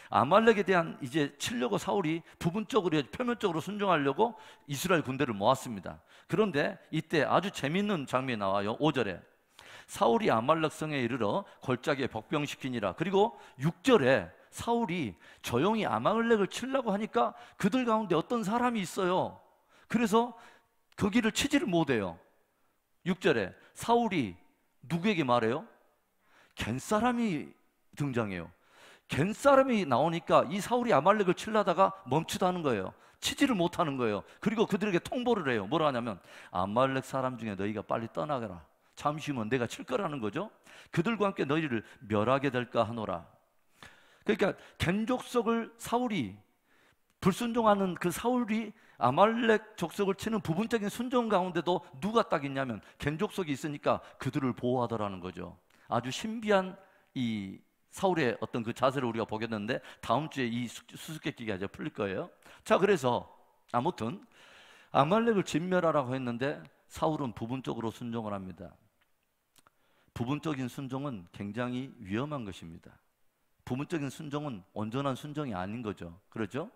아말렉에 대한 이제 치려고 사울이 부분적으로 표면적으로 순종하려고 이스라엘 군대를 모았습니다. 그런데 이때 아주 재밌는 장면이 나와요. 5절에 사울이 아말렉 성에 이르러 골짜기에 복병시키니라. 그리고 6절에 사울이 조용히 아말렉을 치려고 하니까 그들 가운데 어떤 사람이 있어요. 그래서 거기를 치지를 못해요. 6절에 사울이 누구에게 말해요? 겐 사람이 등장해요. 겐 사람이 나오니까 이 사울이 아말렉을 치려다가 멈추다는 거예요. 치지를 못하는 거예요. 그리고 그들에게 통보를 해요. 뭐라 하냐면 아말렉 사람 중에 너희가 빨리 떠나가라. 잠시 후면 내가 칠 거라는 거죠. 그들과 함께 너희를 멸하게 될까 하노라. 그러니까 겐 족속을 사울이 불순종하는 그 사울이 아말렉 족속을 치는 부분적인 순종 가운데도 누가 딱 있냐면 겐 족속이 있으니까 그들을 보호하더라는 거죠. 아주 신비한 이 사울의 어떤 그 자세를 우리가 보게 되는데 다음 주에 이 수수께끼가 이제 풀릴 거예요. 자, 그래서 아무튼 아말렉을 진멸하라고 했는데 사울은 부분적으로 순종을 합니다. 부분적인 순종은 굉장히 위험한 것입니다. 부분적인 순종은 온전한 순종이 아닌 거죠. 그렇죠?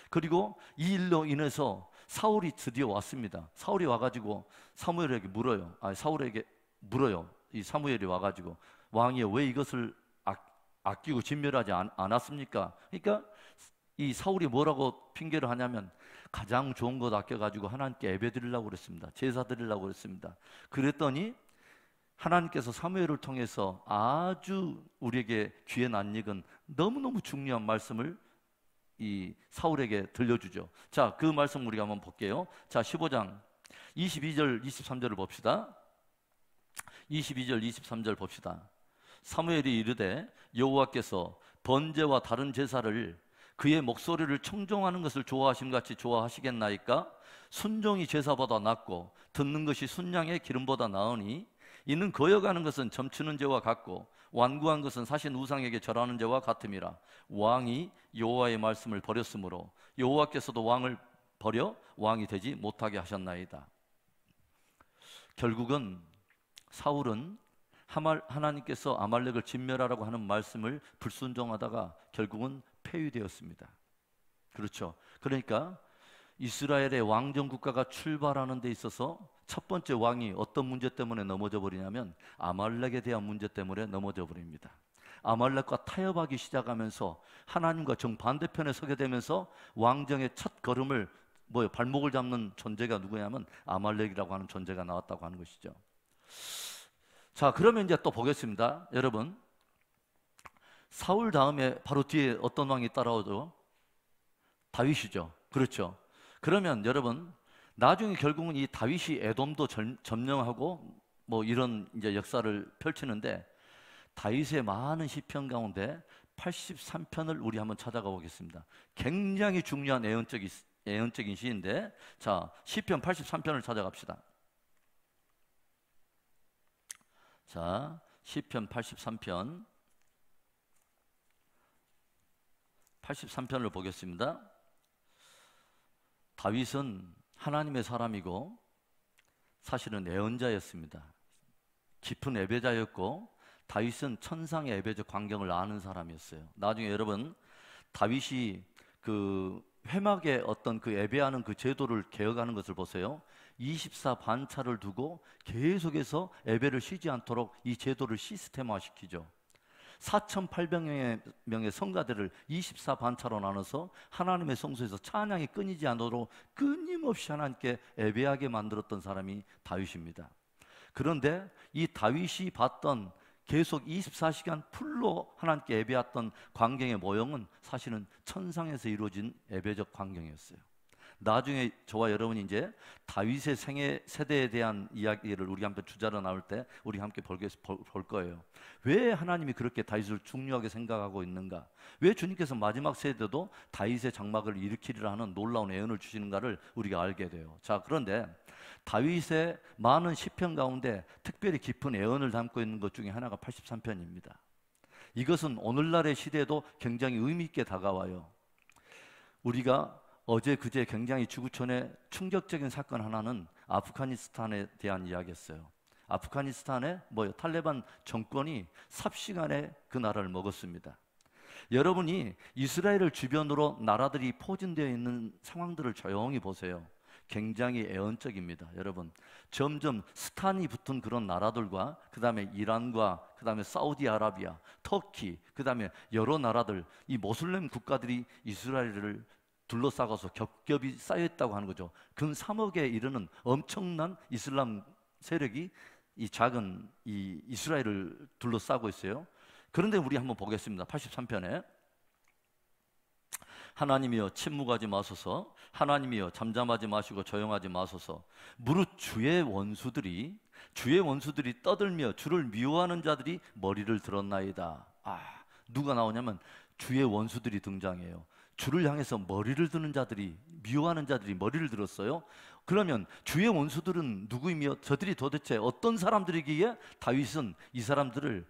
그리고 이 일로 인해서 사울이 드디어 왔습니다. 사울이 와가지고 사무엘에게 물어요. 사울에게 물어요. 이 사무엘이 와가지고 왕이여, 왜 이것을 아끼고 진멸하지 않았습니까? 그러니까 이 사울이 뭐라고 핑계를 하냐면 가장 좋은 것 아껴가지고 하나님께 예배 드리려고 그랬습니다. 제사 드리려고 그랬습니다. 그랬더니 하나님께서 사무엘을 통해서 아주 우리에게 귀에 낯익은 너무너무 중요한 말씀을 이 사울에게 들려주죠. 자, 그 말씀 우리가 한번 볼게요. 자, 15장 22절 23절을 봅시다. 22절 23절 봅시다. 사무엘이 이르되 여호와께서 번제와 다른 제사를 그의 목소리를 청종하는 것을 좋아하심 같이 좋아하시겠나이까? 순종이 제사보다 낫고 듣는 것이 순양의 기름보다 나으니 이는 거여가는 것은 점치는 죄와 같고 완고한 것은 사신 우상에게 절하는 죄와 같음이라. 왕이 여호와의 말씀을 버렸으므로 여호와께서도 왕을 버려 왕이 되지 못하게 하셨나이다. 결국은 사울은 하나님께서 아말렉을 진멸하라고 하는 말씀을 불순종하다가 결국은 폐위되었습니다. 그렇죠. 그러니까 이스라엘의 왕정 국가가 출발하는 데 있어서 첫 번째 왕이 어떤 문제 때문에 넘어져 버리냐면 아말렉에 대한 문제 때문에 넘어져 버립니다. 아말렉과 타협하기 시작하면서 하나님과 정반대편에 서게 되면서 왕정의 첫 걸음을 발목을 잡는 존재가 누구냐면 아말렉이라고 하는 존재가 나왔다고 하는 것이죠. 자, 그러면 이제 또 보겠습니다. 여러분, 사울 다음에 바로 뒤에 어떤 왕이 따라오죠? 다윗이죠. 그렇죠. 그러면 여러분, 나중에 결국은 이 다윗이 에돔도 점령하고 이런 이제 역사를 펼치는데, 다윗의 많은 시편 가운데 83편을 우리 한번 찾아가 보겠습니다. 굉장히 중요한 예언적인 시인데, 자, 시편 83편을 찾아갑시다. 자, 시편 83편을 보겠습니다. 다윗은 하나님의 사람이고 사실은 예언자였습니다. 깊은 예배자였고 다윗은 천상의 예배적 광경을 아는 사람이었어요. 나중에 여러분, 다윗이 그 회막의 어떤 그 예배하는 그 제도를 개혁하는 것을 보세요. 24반차를 두고 계속해서 예배를 쉬지 않도록 이 제도를 시스템화시키죠. 4,800명의 성가대를 24반차로 나눠서 하나님의 성소에서 찬양이 끊이지 않도록 끊임없이 하나님께 예배하게 만들었던 사람이 다윗입니다. 그런데 이 다윗이 봤던 계속 24시간 풀로 하나님께 예배했던 광경의 모형은 사실은 천상에서 이루어진 예배적 광경이었어요. 나중에 저와 여러분이 이제 다윗의 세대에 대한 이야기를 우리 한번 주자로 나올 때 우리 함께 볼 거예요. 왜 하나님이 그렇게 다윗을 중요하게 생각하고 있는가? 왜 주님께서 마지막 세대도 다윗의 장막을 일으키리라 하는 놀라운 예언을 주시는가를 우리가 알게 돼요. 자, 그런데 다윗의 많은 시편 가운데 특별히 깊은 예언을 담고 있는 것 중에 하나가 83편입니다. 이것은 오늘날의 시대에도 굉장히 의미 있게 다가와요. 우리가 어제 그제 굉장히 지구촌에 충격적인 사건 하나는 아프가니스탄에 대한 이야기였어요. 아프가니스탄에 탈레반 정권이 삽시간에 그 나라를 먹었습니다. 여러분이 이스라엘을 주변으로 나라들이 포진되어 있는 상황들을 조용히 보세요. 굉장히 애언적입니다. 여러분, 점점 스탄이 붙은 그런 나라들과 그 다음에 이란과 그 다음에 사우디아라비아, 터키, 그 다음에 여러 나라들, 이 모슬렘 국가들이 이스라엘을 둘러싸고서 겹겹이 쌓여있다고 하는 거죠. 근 3억에 이르는 엄청난 이슬람 세력이 이 작은 이 이스라엘을 둘러싸고 있어요. 그런데 우리 한번 보겠습니다. 83편에 하나님이여 침묵하지 마소서, 하나님이여 잠잠하지 마시고 조용하지 마소서. 무릇 주의 원수들이 떠들며 주를 미워하는 자들이 머리를 들었나이다. 누가 나오냐면 주의 원수들이 등장해요. 주를 향해서 머리를 드는 자들이, 미워하는 자들이 머리를 들었어요. 그러면 주의 원수들은 누구이며 저들이 도대체 어떤 사람들이기에 다윗은 이 사람들을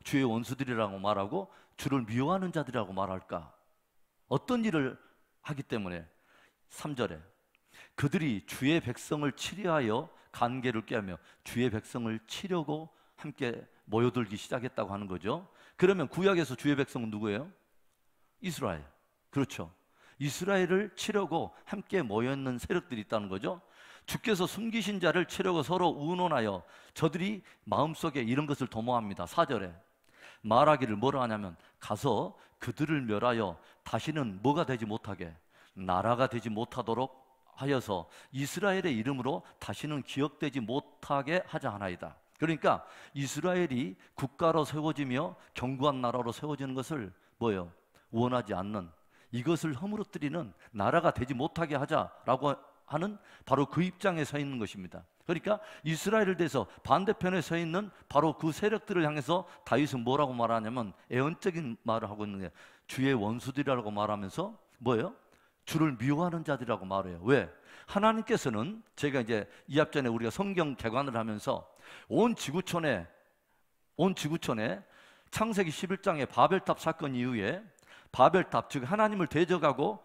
주의 원수들이라고 말하고 주를 미워하는 자들이라고 말할까? 어떤 일을 하기 때문에? 3절에 그들이 주의 백성을 치려하여 간계를 꾀하며 주의 백성을 치려고 함께 모여들기 시작했다고 하는 거죠. 그러면 구약에서 주의 백성은 누구예요? 이스라엘. 그렇죠. 이스라엘을 치려고 함께 모여있는 세력들이 있다는 거죠. 주께서 숨기신 자를 치려고 서로 의논하여 저들이 마음속에 이런 것을 도모합니다. 4절에 말하기를 뭐라 하냐면 가서 그들을 멸하여 다시는 뭐가 되지 못하게, 나라가 되지 못하도록 하여서 이스라엘의 이름으로 다시는 기억되지 못하게 하자 하나이다. 그러니까 이스라엘이 국가로 세워지며 견고한 나라로 세워지는 것을 원하지 않는, 이것을 허물어뜨리는, 나라가 되지 못하게 하자라고 하는 바로 그 입장에 서 있는 것입니다. 그러니까 이스라엘을 대해서 반대편에 서 있는 바로 그 세력들을 향해서 다윗은 뭐라고 말하냐면 애언적인 말을 하고 있는 게 주의 원수들이라고 말하면서 주를 미워하는 자들이라고 말해요. 왜? 하나님께서는, 제가 이제 이 앞전에 우리가 성경 개관을 하면서 온 지구촌에 창세기 11장의 바벨탑 사건 이후에 바벨탑, 즉 하나님을 대적하고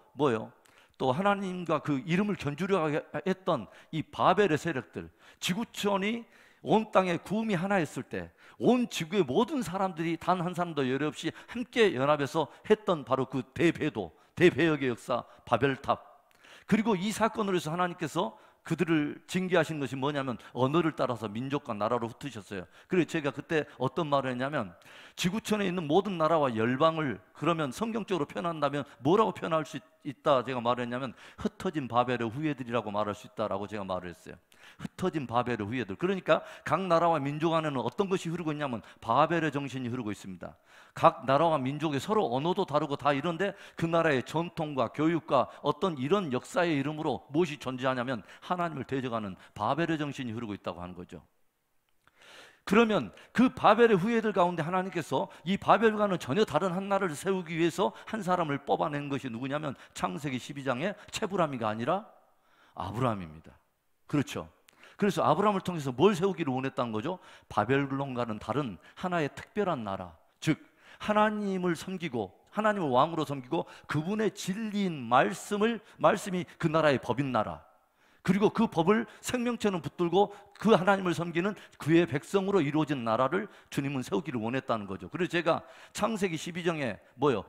또 하나님과 그 이름을 견주려 했던 이 바벨의 세력들, 지구촌이 온 땅에 구음이 하나 했을 때 온 지구의 모든 사람들이 단 한 사람도 여려 없이 함께 연합해서 했던 바로 그 대배도, 대배역의 역사, 바벨탑. 그리고 이 사건으로 해서 하나님께서 그들을 징계하신 것이 뭐냐면 언어를 따라서 민족과 나라로 흩으셨어요. 그래서 제가 그때 어떤 말을 했냐면, 지구촌에 있는 모든 나라와 열방을 그러면 성경적으로 표현한다면 뭐라고 표현할 수 있다 제가 말을 했냐면, 흩어진 바벨의 후예들이라고 말할 수 있다라고 제가 말을 했어요. 흩어진 바벨의 후예들. 그러니까 각 나라와 민족 안에는 어떤 것이 흐르고 있냐면 바벨의 정신이 흐르고 있습니다. 각 나라와 민족이 서로 언어도 다르고 다 이런데 그 나라의 전통과 교육과 어떤 이런 역사의 이름으로 무엇이 존재하냐면 하나님을 대적하는 바벨의 정신이 흐르고 있다고 하는 거죠. 그러면 그 바벨의 후예들 가운데 하나님께서 이 바벨과는 전혀 다른 한 나라를 세우기 위해서 한 사람을 뽑아낸 것이 누구냐면 창세기 12장의 체브라미가 아니라 아브라함입니다. 그렇죠. 그래서 아브라함을 통해서 뭘 세우기를 원했다는 거죠? 바벨론과는 다른 하나의 특별한 나라, 즉 하나님을 섬기고 하나님을 왕으로 섬기고 그분의 진리인 말씀이 그 나라의 법인 나라, 그리고 그 법을 생명처럼 붙들고 그 하나님을 섬기는 그의 백성으로 이루어진 나라를 주님은 세우기를 원했다는 거죠. 그래서 제가 창세기 12장에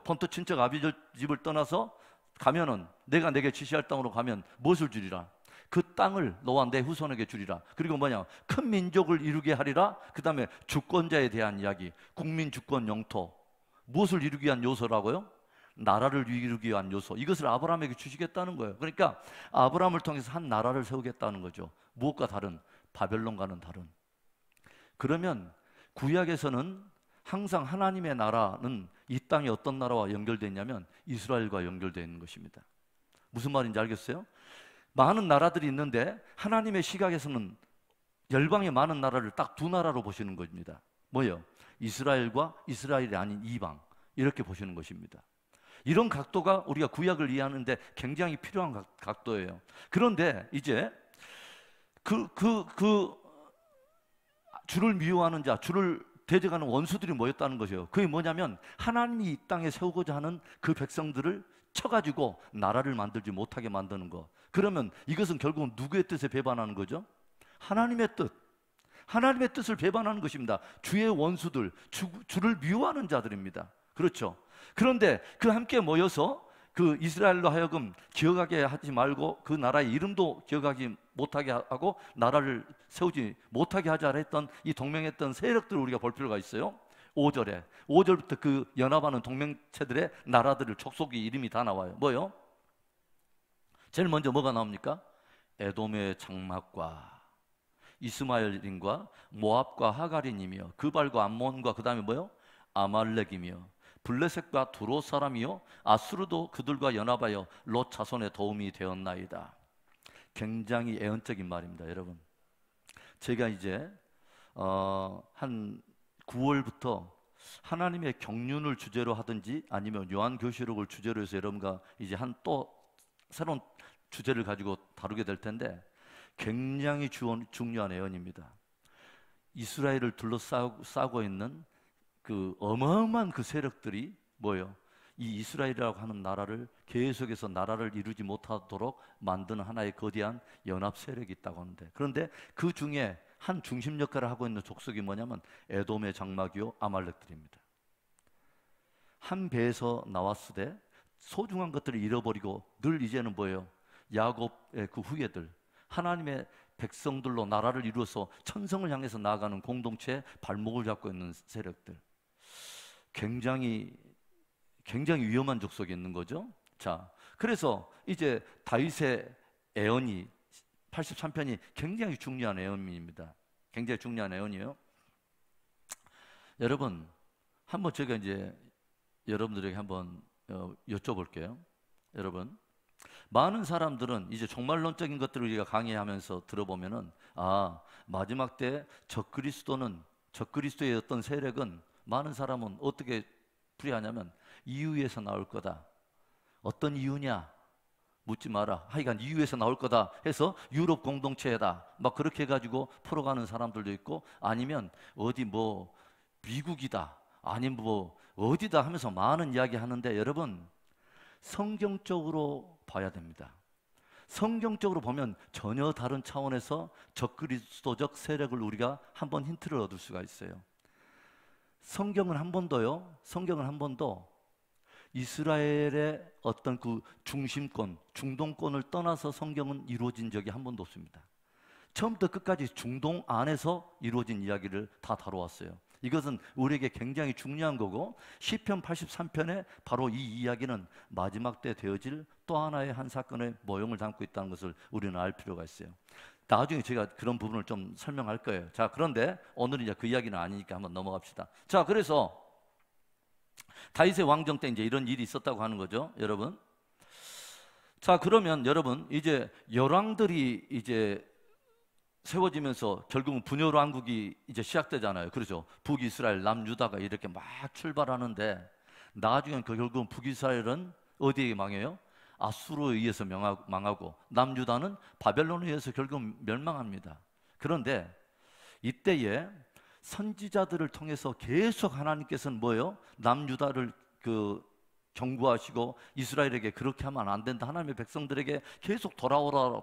본토 친척 아비들 집을 떠나서 가면은 내가 내게 지시할 땅으로 가면 무엇을 주리라? 그 땅을 너와 내 후손에게 주리라. 그리고 큰 민족을 이루게 하리라. 그 다음에 주권자에 대한 이야기, 국민 주권 영토, 무엇을 이루기 위한 요소라고요? 나라를 이루기 위한 요소. 이것을 아브라함에게 주시겠다는 거예요. 그러니까 아브라함을 통해서 한 나라를 세우겠다는 거죠. 무엇과 다른? 바벨론과는 다른. 그러면 구약에서는 항상 하나님의 나라는 이 땅에 어떤 나라와 연결되어 있냐면 이스라엘과 연결되어 있는 것입니다. 무슨 말인지 알겠어요? 많은 나라들이 있는데 하나님의 시각에서는 열방의 많은 나라를 딱 두 나라로 보시는 겁니다. 뭐예요? 이스라엘과 이스라엘이 아닌 이방, 이렇게 보시는 것입니다. 이런 각도가 우리가 구약을 이해하는데 굉장히 필요한 각도예요. 그런데 이제 주를 미워하는 자, 주를 대적하는 원수들이 모였다는 것이에요. 그게 뭐냐면 하나님이 이 땅에 세우고자 하는 그 백성들을 쳐가지고 나라를 만들지 못하게 만드는 거. 그러면 이것은 결국은 누구의 뜻에 배반하는 거죠? 하나님의 뜻. 하나님의 뜻을 배반하는 것입니다. 주의 원수들, 주를 미워하는 자들입니다. 그렇죠. 그런데 그 함께 모여서 그 이스라엘로 하여금 기억하게 하지 말고 그 나라의 이름도 기억하지 못하게 하고 나라를 세우지 못하게 하자 했던 이 동맹했던 세력들을 우리가 볼 필요가 있어요. 5절부터 그 연합하는 동맹체들의 나라들을 족속이 이름이 다 나와요. 뭐요? 제일 먼저 뭐가 나옵니까? 에돔의 장막과 이스마엘인과 모압과 하가린이며 그발과 암몬과 그 다음에 뭐요? 아말렉이며 블레셋과 두로 사람이요 아수르도 그들과 연합하여 롯 자손의 도움이 되었나이다. 굉장히 애언적인 말입니다, 여러분. 제가 이제 한 9월부터 하나님의 경륜을 주제로 하든지 아니면 요한교시록을 주제로 해서 여러분과 이제 또 새로운 주제를 가지고 다루게 될 텐데 굉장히 중요한 애언입니다. 이스라엘을 둘러싸고 있는 그 어마어마한 그 세력들이 뭐예요? 이 이스라엘이라고 하는 나라를 계속해서 나라를 이루지 못하도록 만드는 하나의 거대한 연합 세력이 있다고 하는데, 그런데 그 중에 한 중심 역할을 하고 있는 족속이 뭐냐면 에돔의 장막이요 아말렉들입니다. 한 배에서 나왔을 때 소중한 것들을 잃어버리고 늘 이제는 뭐예요? 야곱의 그 후예들, 하나님의 백성들로 나라를 이루어서 천성을 향해서 나아가는 공동체의 발목을 잡고 있는 세력들. 굉장히 위험한 족속이 있는 거죠. 자, 그래서 이제 다윗의 애언이 83편이 굉장히 중요한 애언입니다. 굉장히 중요한 애언이에요. 여러분, 한번 제가 이제 여러분들에게 한번 여쭤볼게요. 여러분, 많은 사람들은 이제 종말론적인 것들을 우리가 강의하면서 들어보면은 마지막 때 적그리스도의 어떤 세력은 많은 사람은 어떻게 풀이하냐면 이유에서 나올 거다. 어떤 이유냐? 묻지 마라. 하여간 이유에서 나올 거다 해서 유럽 공동체다. 막 그렇게 해가지고 풀어가는 사람들도 있고, 아니면 어디 미국이다. 아니면 어디다 하면서 많은 이야기 하는데, 여러분 성경적으로 봐야 됩니다. 성경적으로 보면 전혀 다른 차원에서 적그리스도적 세력을 우리가 한번 힌트를 얻을 수가 있어요. 성경은 한 번도 이스라엘의 어떤 그 중심권, 중동권을 떠나서 성경은 이루어진 적이 한 번도 없습니다. 처음부터 끝까지 중동 안에서 이루어진 이야기를 다 다뤄왔어요. 이것은 우리에게 굉장히 중요한 거고, 시편 83편에 바로 이 이야기는 마지막 때 되어질 또 하나의 한 사건의 모형을 담고 있다는 것을 우리는 알 필요가 있어요. 나중에 제가 그런 부분을 좀 설명할 거예요. 자, 그런데 오늘은 이제 그 이야기는 아니니까 한번 넘어갑시다. 자, 그래서 다윗의 왕정 때 이제 이런 일이 있었다고 하는 거죠, 여러분. 자, 그러면 여러분, 이제 열왕들이 이제 세워지면서 결국은 분열 왕국이 이제 시작되잖아요. 그렇죠? 북이스라엘, 남유다가 이렇게 막 출발하는데, 나중엔 그 결국은 북이스라엘은 어디에 망해요? 아수르에 의해서 망하고, 남유다는 바벨론에 의해서 결국 멸망합니다. 그런데 이때에 선지자들을 통해서 계속 하나님께서는 뭐예요? 남유다를 경고하시고, 이스라엘에게 그렇게 하면 안 된다, 하나님의 백성들에게 계속 돌아오라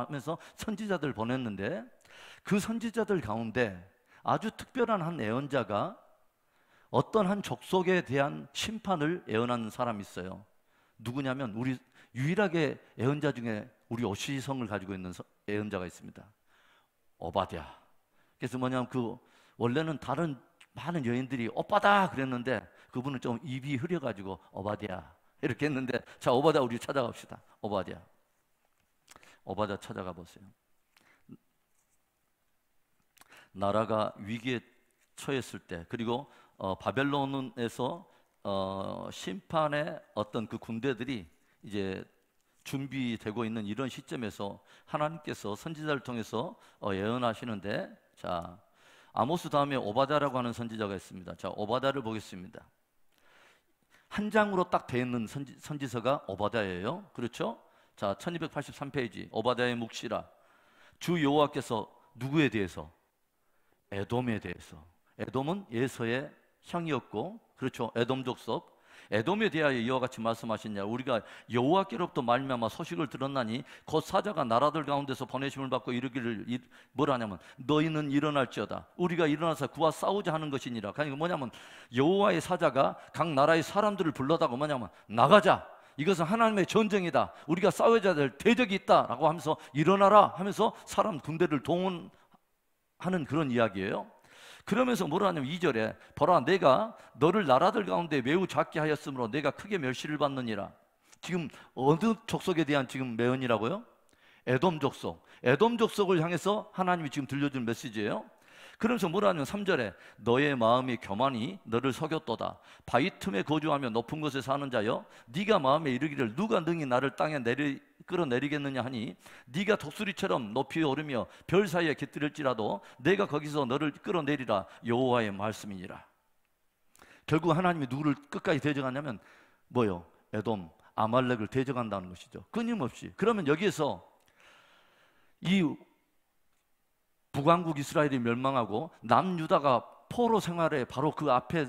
하면서 선지자들을 보냈는데, 그 선지자들 가운데 아주 특별한 한 예언자가 어떤 한 족속에 대한 심판을 예언하는 사람이 있어요. 누구냐면, 우리 유일하게 예언자 중에 우리 오시성을 가지고 있는 예언자가 있습니다. 오바댜. 그래서 뭐냐면, 원래는 다른 많은 여인들이 오빠다 그랬는데, 그분은 좀 입이 흐려가지고 오바댜 이렇게 했는데, 자, 오바댜 우리 찾아갑시다. 오바댜 찾아가 보세요. 나라가 위기에 처했을 때, 그리고 바벨론에서 심판의 어떤 그 군대들이 이제 준비되고 있는 이런 시점에서 하나님께서 선지자를 통해서 예언하시는데, 자, 아모스 다음에 오바댜라고 하는 선지자가 있습니다. 자, 오바댜를 보겠습니다. 한 장으로 딱 돼 있는 선지서가 오바댜예요. 그렇죠? 자, 1283페이지 오바댜의 묵시라. 주 여호와께서 누구에 대해서? 에돔에 대해서. 에돔은 예서의 형이었고, 그렇죠? 에돔 족속. 에돔에 대하여 이와 같이 말씀하시냐, 우리가 여호와께로부터 말미암아 소식을 들었나니 곧 사자가 나라들 가운데서 보내심을 받고 이르기를, 뭐라냐면 너희는 일어날지어다, 우리가 일어나서 그와 싸우자 하는 것이니라. 그러니까 뭐냐면 여호와의 사자가 각 나라의 사람들을 불러다가 뭐냐면 나가자, 이것은 하나님의 전쟁이다, 우리가 싸워야 될 대적이 있다라고 하면서 일어나라 하면서 사람 군대를 동원하는 그런 이야기예요. 그러면서 뭐라 하냐면 2절에 보라, 내가 너를 나라들 가운데 매우 작게 하였으므로 내가 크게 멸시를 받느니라. 지금 어느 족속에 대한 지금 매언이라고요? 에돔 족속. 에돔 족속을 향해서 하나님이 지금 들려준 메시지예요. 그러면서 뭐라 하냐면 3절에 너의 마음이 교만이 너를 속였도다. 바위 틈에 거주하며 높은 곳에 사는 자여, 네가 마음에 이르기를 누가 능히 나를 땅에 끌어내리겠느냐 하니, 네가 독수리처럼 높이 오르며 별 사이에 깃들일지라도 내가 거기서 너를 끌어내리라, 여호와의 말씀이니라. 결국 하나님이 누구를 끝까지 대적하냐면 뭐요? 에돔, 아말렉을 대적한다는 것이죠. 끊임없이. 그러면 여기에서 이 북왕국 이스라엘이 멸망하고 남유다가 포로 생활에 바로 그 앞에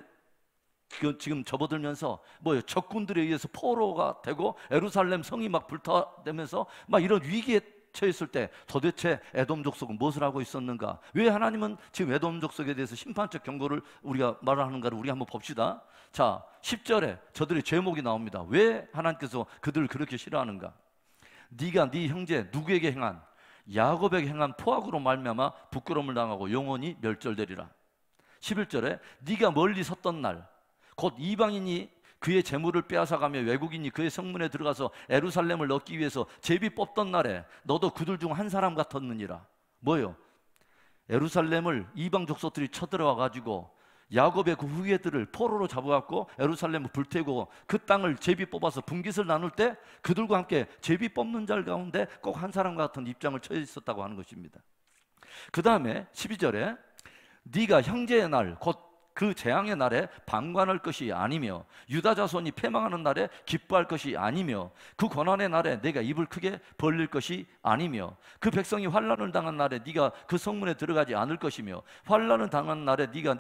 지금 접어들면서 뭐예요? 적군들에 의해서 포로가 되고 예루살렘 성이 막 불타되면서 막 이런 위기에 처했을 때 도대체 에돔 족속은 무엇을 하고 있었는가? 왜 하나님은 지금 에돔 족속에 대해서 심판적 경고를 우리가 말하는가를 우리 한번 봅시다. 자, 10절에 저들의 제목이 나옵니다. 왜 하나님께서 그들을 그렇게 싫어하는가? 네가 네 형제 누구에게 행한, 야곱에게 행한 포악으로 말미암아 부끄러움을 당하고 영원히 멸절되리라. 11절에 네가 멀리 섰던 날, 곧 이방인이 그의 재물을 빼앗아가며 외국인이 그의 성문에 들어가서 예루살렘을 얻기 위해서 제비 뽑던 날에 너도 그들 중 한 사람 같았느니라. 뭐예요? 예루살렘을 이방 족속들이 쳐들어와 가지고 야곱의 그 후예들을 포로로 잡아갖고 예루살렘을 불태우고 그 땅을 제비 뽑아서 분깃을 나눌 때 그들과 함께 제비 뽑는 자 가운데 꼭 한 사람 같은 입장을 처해 있었다고 하는 것입니다. 그 다음에 12절에 네가 형제의 날, 곧 그 재앙의 날에 방관할 것이 아니며 유다 자손이 패망하는 날에 기뻐할 것이 아니며 그 고난의 날에 내가 입을 크게 벌릴 것이 아니며 그 백성이 환난을 당한 날에 네가 그 성문에 들어가지 않을 것이며 환난을 당한 날에 네가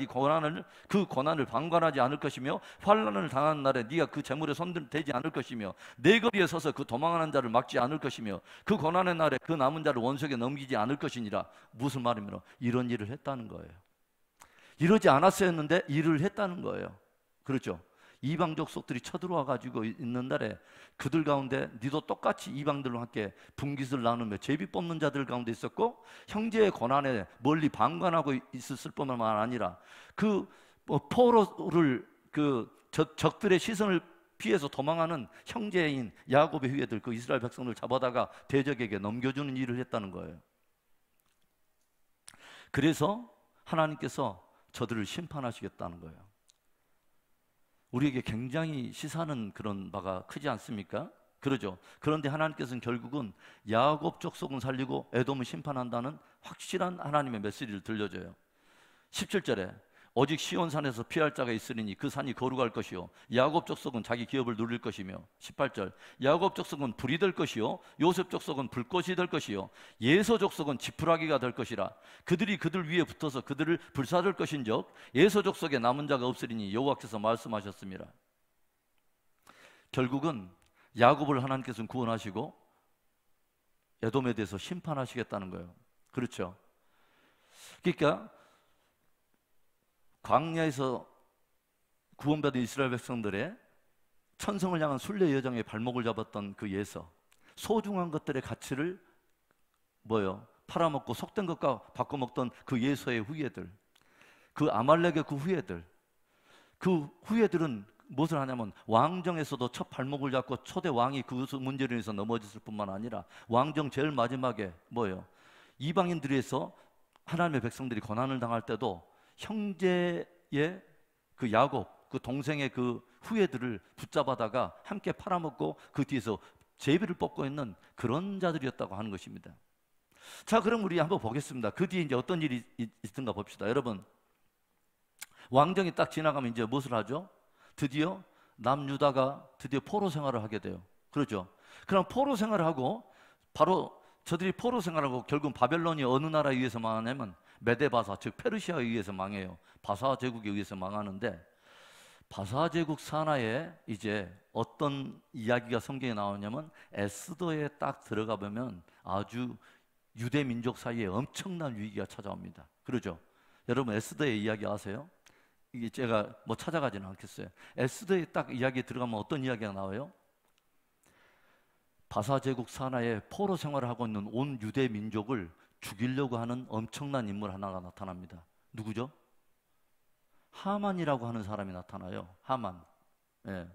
그 고난을 방관하지 않을 것이며 환난을 당한 날에 네가 그 재물에 손대지 않을 것이며 내 거리에 서서 그 도망하는 자를 막지 않을 것이며 그 고난의 날에 그 남은 자를 원수에게 넘기지 않을 것이니라. 무슨 말이면 이런 일을 했다는 거예요. 이러지 않았어야 했는데 일을 했다는 거예요. 그렇죠? 이방 족속들이 쳐들어와 가지고 있는 날에 그들 가운데 니도 똑같이 이방들과 함께 분깃을 나누며 제비 뽑는 자들 가운데 있었고, 형제의 고난에 멀리 방관하고 있었을 뿐만 아니라 그 포로를 적들의 시선을 피해서 도망하는 형제인 야곱의 후예들, 그 이스라엘 백성들 잡아다가 대적에게 넘겨주는 일을 했다는 거예요. 그래서 하나님께서 저들을 심판하시겠다는 거예요. 우리에게 굉장히 시사하는 그런 바가 크지 않습니까? 그러죠. 그런데 하나님께서는 결국은 야곱 족속은 살리고 에돔을 심판한다는 확실한 하나님의 메시지를 들려줘요. 17절에 오직 시온산에서 피할 자가 있으리니 그 산이 거룩할 것이요 야곱 족속은 자기 기업을 누릴 것이며, 18절 야곱 족속은 불이 될 것이요 요셉 족속은 불꽃이 될 것이요 예서 족속은 지푸라기가 될 것이라. 그들이 그들 위에 붙어서 그들을 불사를 것인즉 예서 족속에 남은 자가 없으리니 여호와께서 말씀하셨습니다. 결국은 야곱을 하나님께서는 구원하시고 에돔에 대해서 심판하시겠다는 거예요. 그렇죠. 그러니까 광야에서 구원받은 이스라엘 백성들의 천성을 향한 순례 여정의 발목을 잡았던 그 예서, 소중한 것들의 가치를 팔아먹고 속된 것과 바꿔먹던 그 예서의 후예들, 그 아말렉의 그 후예들, 그 후예들은 무엇을 하냐면 왕정에서도 첫 발목을 잡고 초대 왕이 그 문제로 인해서 넘어졌을 뿐만 아니라 왕정 제일 마지막에 이방인들에서 하나님의 백성들이 고난을 당할 때도 형제의 그 야곱, 그 동생의 그 후예들을 붙잡아다가 함께 팔아먹고 그 뒤에서 제비를 뽑고 있는 그런 자들이었다고 하는 것입니다. 자, 그럼 우리 한번 보겠습니다. 그 뒤에 이제 어떤 일이 있던가 봅시다. 여러분, 왕정이 딱 지나가면 이제 무엇을 하죠? 드디어 남유다가 드디어 포로 생활을 하게 돼요. 그렇죠? 그럼 포로 생활을 하고, 바로 저들이 포로 생활하고 결국 바벨론이 어느 나라에 의해서 망하냐면 메데바사, 즉 페르시아에 의해서 망해요. 바사 제국에 의해서 망하는데, 바사 제국 산하에 이제 어떤 이야기가 성경에 나오냐면 에스더에 딱 들어가 보면 아주 유대 민족 사이에 엄청난 위기가 찾아옵니다. 그러죠? 여러분 에스더의 이야기 아세요? 이게 제가 찾아가지는 않겠어요. 에스더에 딱 이야기에 들어가면 어떤 이야기가 나와요? 바사 제국 산하에 포로 생활을 하고 있는 온 유대 민족을 죽이려고 하는 엄청난 인물 하나가 나타납니다. 누구죠? 하만이라고 하는 사람이 나타나요. 하만. 예.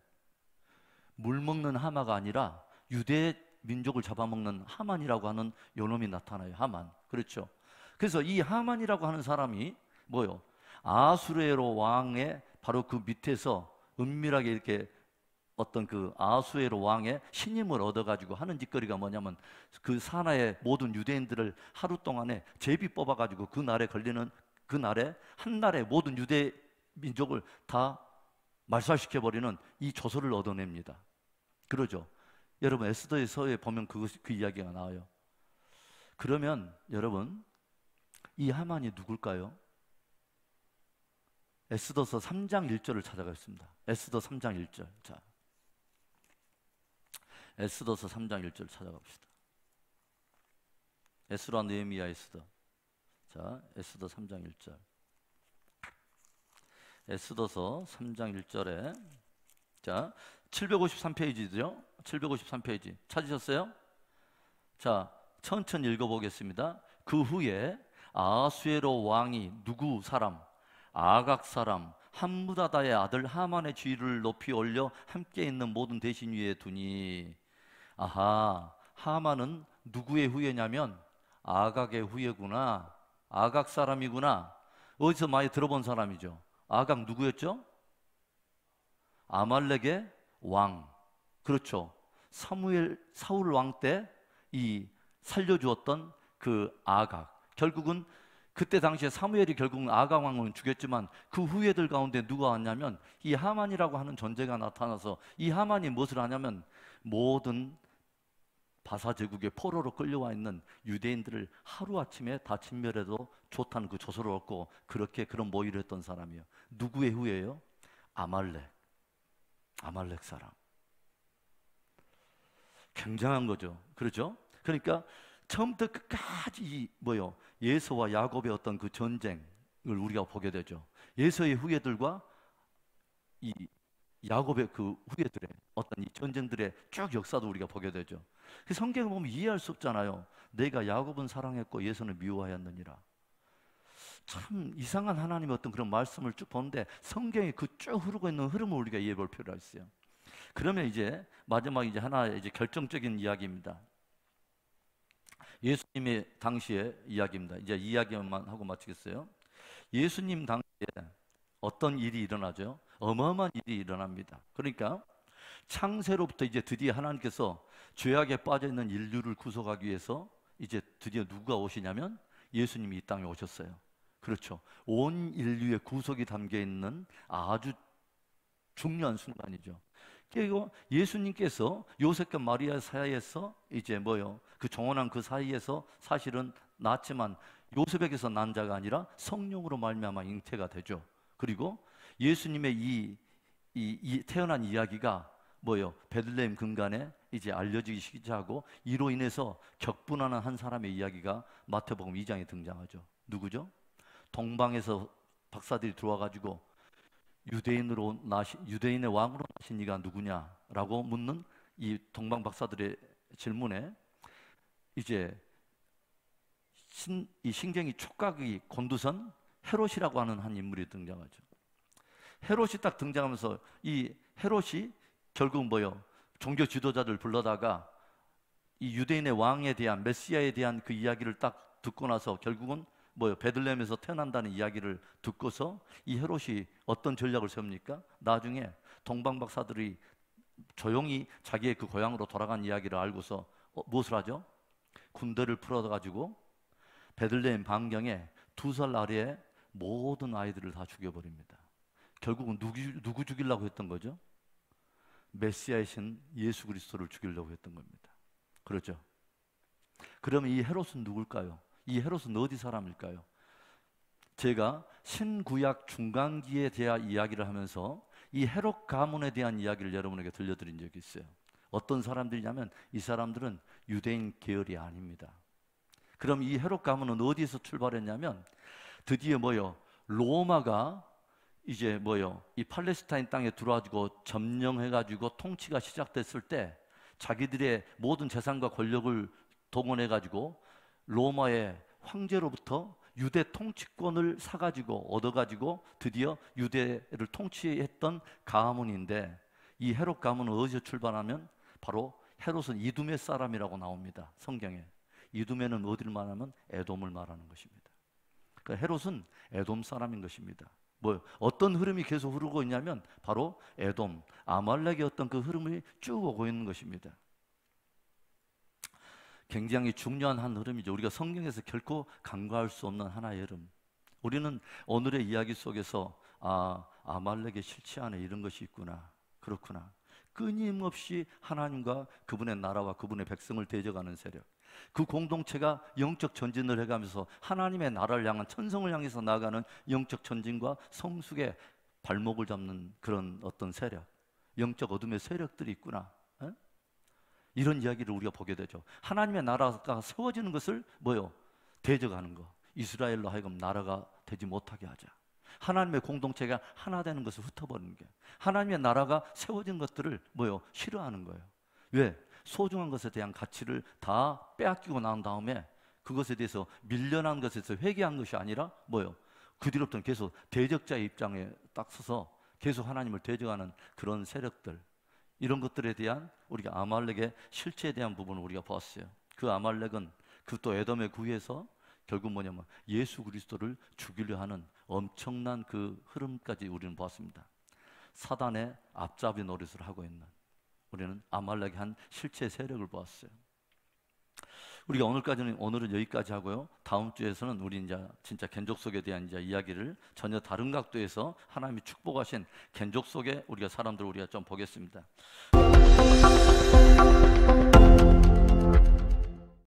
물 먹는 하마가 아니라 유대 민족을 잡아먹는 하만이라고 하는 요놈이 나타나요. 하만. 그렇죠. 그래서 이 하만이라고 하는 사람이 아수에로 왕의 바로 그 밑에서 은밀하게 이렇게 어떤 그 아수에로 왕의 신임을 얻어가지고 하는 짓거리가 뭐냐면 그 산하의 모든 유대인들을 하루 동안에 제비 뽑아가지고 그 날에 한 날에 모든 유대 민족을 다 말살시켜버리는 이 조서를 얻어냅니다. 그러죠. 여러분 에스더에서에 보면 그 이야기가 나와요. 그러면 여러분 이 하만이 누굴까요? 에스더서 3장 1절을 찾아가겠습니다. 에스더 3장 1절. 자, 에스더서 3장 1절 찾아갑시다. 에스라, 느헤미야, 에스더. 자, 에스더 3장 1절. 에스더서 3장 1절에 자, 753페이지죠? 753페이지. 찾으셨어요? 자, 천천히 읽어보겠습니다. 그 후에 아수에로 왕이 누구 사람? 아각 사람 함무다다의 아들 하만의 지위를 높이 올려 함께 있는 모든 대신 위에 두니. 아하, 하만은 누구의 후예냐면 아각의 후예구나. 아각 사람이구나. 어디서 많이 들어본 사람이죠. 아각 누구였죠? 아말렉의 왕. 그렇죠. 사울 왕 때 이 살려주었던 그 아각. 결국은 그때 당시에 사무엘이 결국은 아각 왕을 죽였지만 그 후예들 가운데 누가 왔냐면 이 하만이라고 하는 존재가 나타나서 이 하만이 무엇을 하냐면 모든 바사 제국의 포로로 끌려와 있는 유대인들을 하루아침에 다 진멸해도 좋다는 그 조서를 얻고 그렇게 그런 모의를 했던 사람이에요. 누구의 후예요? 아말렉 사람. 굉장한 거죠. 그렇죠? 그러니까 처음부터 끝까지 예서와 야곱의 어떤 그 전쟁을 우리가 보게 되죠. 예서의 후예들과 이 야곱의 그 후예들의 어떤 이 전쟁들의 쭉 역사도 우리가 보게 되죠. 그 성경을 보면 이해할 수 없잖아요. 내가 야곱은 사랑했고 예수는 미워하였느니라. 참 이상한 하나님의 어떤 그런 말씀을 쭉 보는데 성경에 그 쭉 흐르고 있는 흐름을 우리가 이해해 볼 필요가 있어요. 그러면 이제 마지막 이제 하나 이제 결정적인 이야기입니다. 예수님의 당시의 이야기입니다. 이제 이야기만 하고 마치겠어요. 예수님 당시에 어떤 일이 일어나죠? 어마어마한 일이 일어납니다. 그러니까 창세로부터 이제 드디어 하나님께서 죄악에 빠져 있는 인류를 구속하기 위해서 이제 드디어 누가 오시냐면 예수님이 이 땅에 오셨어요. 그렇죠. 온 인류의 구속이 담겨 있는 아주 중요한 순간이죠. 그리고 예수님께서 요셉과 마리아 사이에서 이제 뭐요? 그 정혼한 그 사이에서 사실은 낳았지만 요셉에게서 난 자가 아니라 성령으로 말미암아 잉태가 되죠. 그리고 예수님의 이 태어난 이야기가 뭐요? 베들레헴 근간에 이제 알려지기 시작하고 이로 인해서 격분하는 한 사람의 이야기가 마태복음 2장에 등장하죠. 누구죠? 동방에서 박사들이 들어와 가지고 유대인의 왕으로 나신 이가 누구냐라고 묻는 이 동방 박사들의 질문에 이제 이 신경이 촉각이 곤두선 헤롯이라고 하는 한 인물이 등장하죠. 헤롯이 딱 등장하면서 이 헤롯이 결국 뭐요? 종교 지도자들 불러다가 이 유대인의 왕에 대한 메시아에 대한 그 이야기를 딱 듣고 나서 결국은 뭐요? 베들레헴에서 태어난다는 이야기를 듣고서 이 헤롯이 어떤 전략을 세웁니까? 나중에 동방 박사들이 조용히 자기의 그 고향으로 돌아간 이야기를 알고서 무엇을 하죠? 군대를 풀어가지고 베들레헴 반경에 2살 아래의 모든 아이들을 다 죽여버립니다. 결국은 누구 죽이려고 했던 거죠? 메시아이신 예수 그리스도를 죽이려고 했던 겁니다. 그렇죠? 그러면 이 헤롯은 누굴까요? 이 헤롯은 어디 사람일까요? 제가 신구약 중간기에 대한 이야기를 하면서 이 헤롯 가문에 대한 이야기를 여러분에게 들려드린 적이 있어요. 어떤 사람들이냐면 이 사람들은 유대인 계열이 아닙니다. 그럼 이 헤롯 가문은 어디에서 출발했냐면 드디어 뭐요? 로마가 이제 뭐요? 이 팔레스타인 땅에 들어와가지고 점령해가지고 통치가 시작됐을 때 자기들의 모든 재산과 권력을 동원해가지고 로마의 황제로부터 유대 통치권을 사가지고 얻어가지고 드디어 유대를 통치했던 가문인데 이 헤롯 가문은 어디서 출발하면 바로 헤롯은 이두메 사람이라고 나옵니다. 성경에. 이두메는 어디를 말하면 에돔을 말하는 것입니다. 그러니까 헤롯은 에돔 사람인 것입니다. 뭐 어떤 흐름이 계속 흐르고 있냐면 바로 에돔, 아말렉의 어떤 그 흐름이 쭉 오고 있는 것입니다. 굉장히 중요한 한 흐름이죠. 우리가 성경에서 결코 간과할 수 없는 하나의 흐름. 우리는 오늘의 이야기 속에서 아말렉의 실체 안에 이런 것이 있구나, 그렇구나. 끊임없이 하나님과 그분의 나라와 그분의 백성을 대적하는 세력, 그 공동체가 영적 전진을 해가면서 하나님의 나라를 향한 천성을 향해서 나아가는 영적 전진과 성숙의 발목을 잡는 그런 어떤 세력, 영적 어둠의 세력들이 있구나. 이런 이야기를 우리가 보게 되죠. 하나님의 나라가 세워지는 것을 뭐요? 대적하는 거. 이스라엘로 하여금 나라가 되지 못하게 하자. 하나님의 공동체가 하나 되는 것을 흩어버리는 게. 하나님의 나라가 세워진 것들을 뭐요? 싫어하는 거예요. 왜? 소중한 것에 대한 가치를 다 빼앗기고 난 다음에 그것에 대해서 밀려난 것에서 회개한 것이 아니라 뭐요? 그 뒤로부터는 계속 대적자의 입장에 딱 서서 계속 하나님을 대적하는 그런 세력들, 이런 것들에 대한 우리가 아말렉의 실체에 대한 부분을 우리가 봤어요. 그 아말렉은 그또 에돔의 구에서 결국 뭐냐면 예수 그리스도를 죽이려 하는 엄청난 그 흐름까지 우리는 봤습니다. 사단의 앞잡이 노릇을 하고 있는 우리는 아말렉의 한 실체 세력을 보았어요. 우리가 오늘은 여기까지 하고요. 다음 주에서는 우리 이제 진짜 겐족 속에 대한 이제 이야기를 전혀 다른 각도에서 하나님이 축복하신 겐족 속에 우리가 사람들을 우리가 좀 보겠습니다.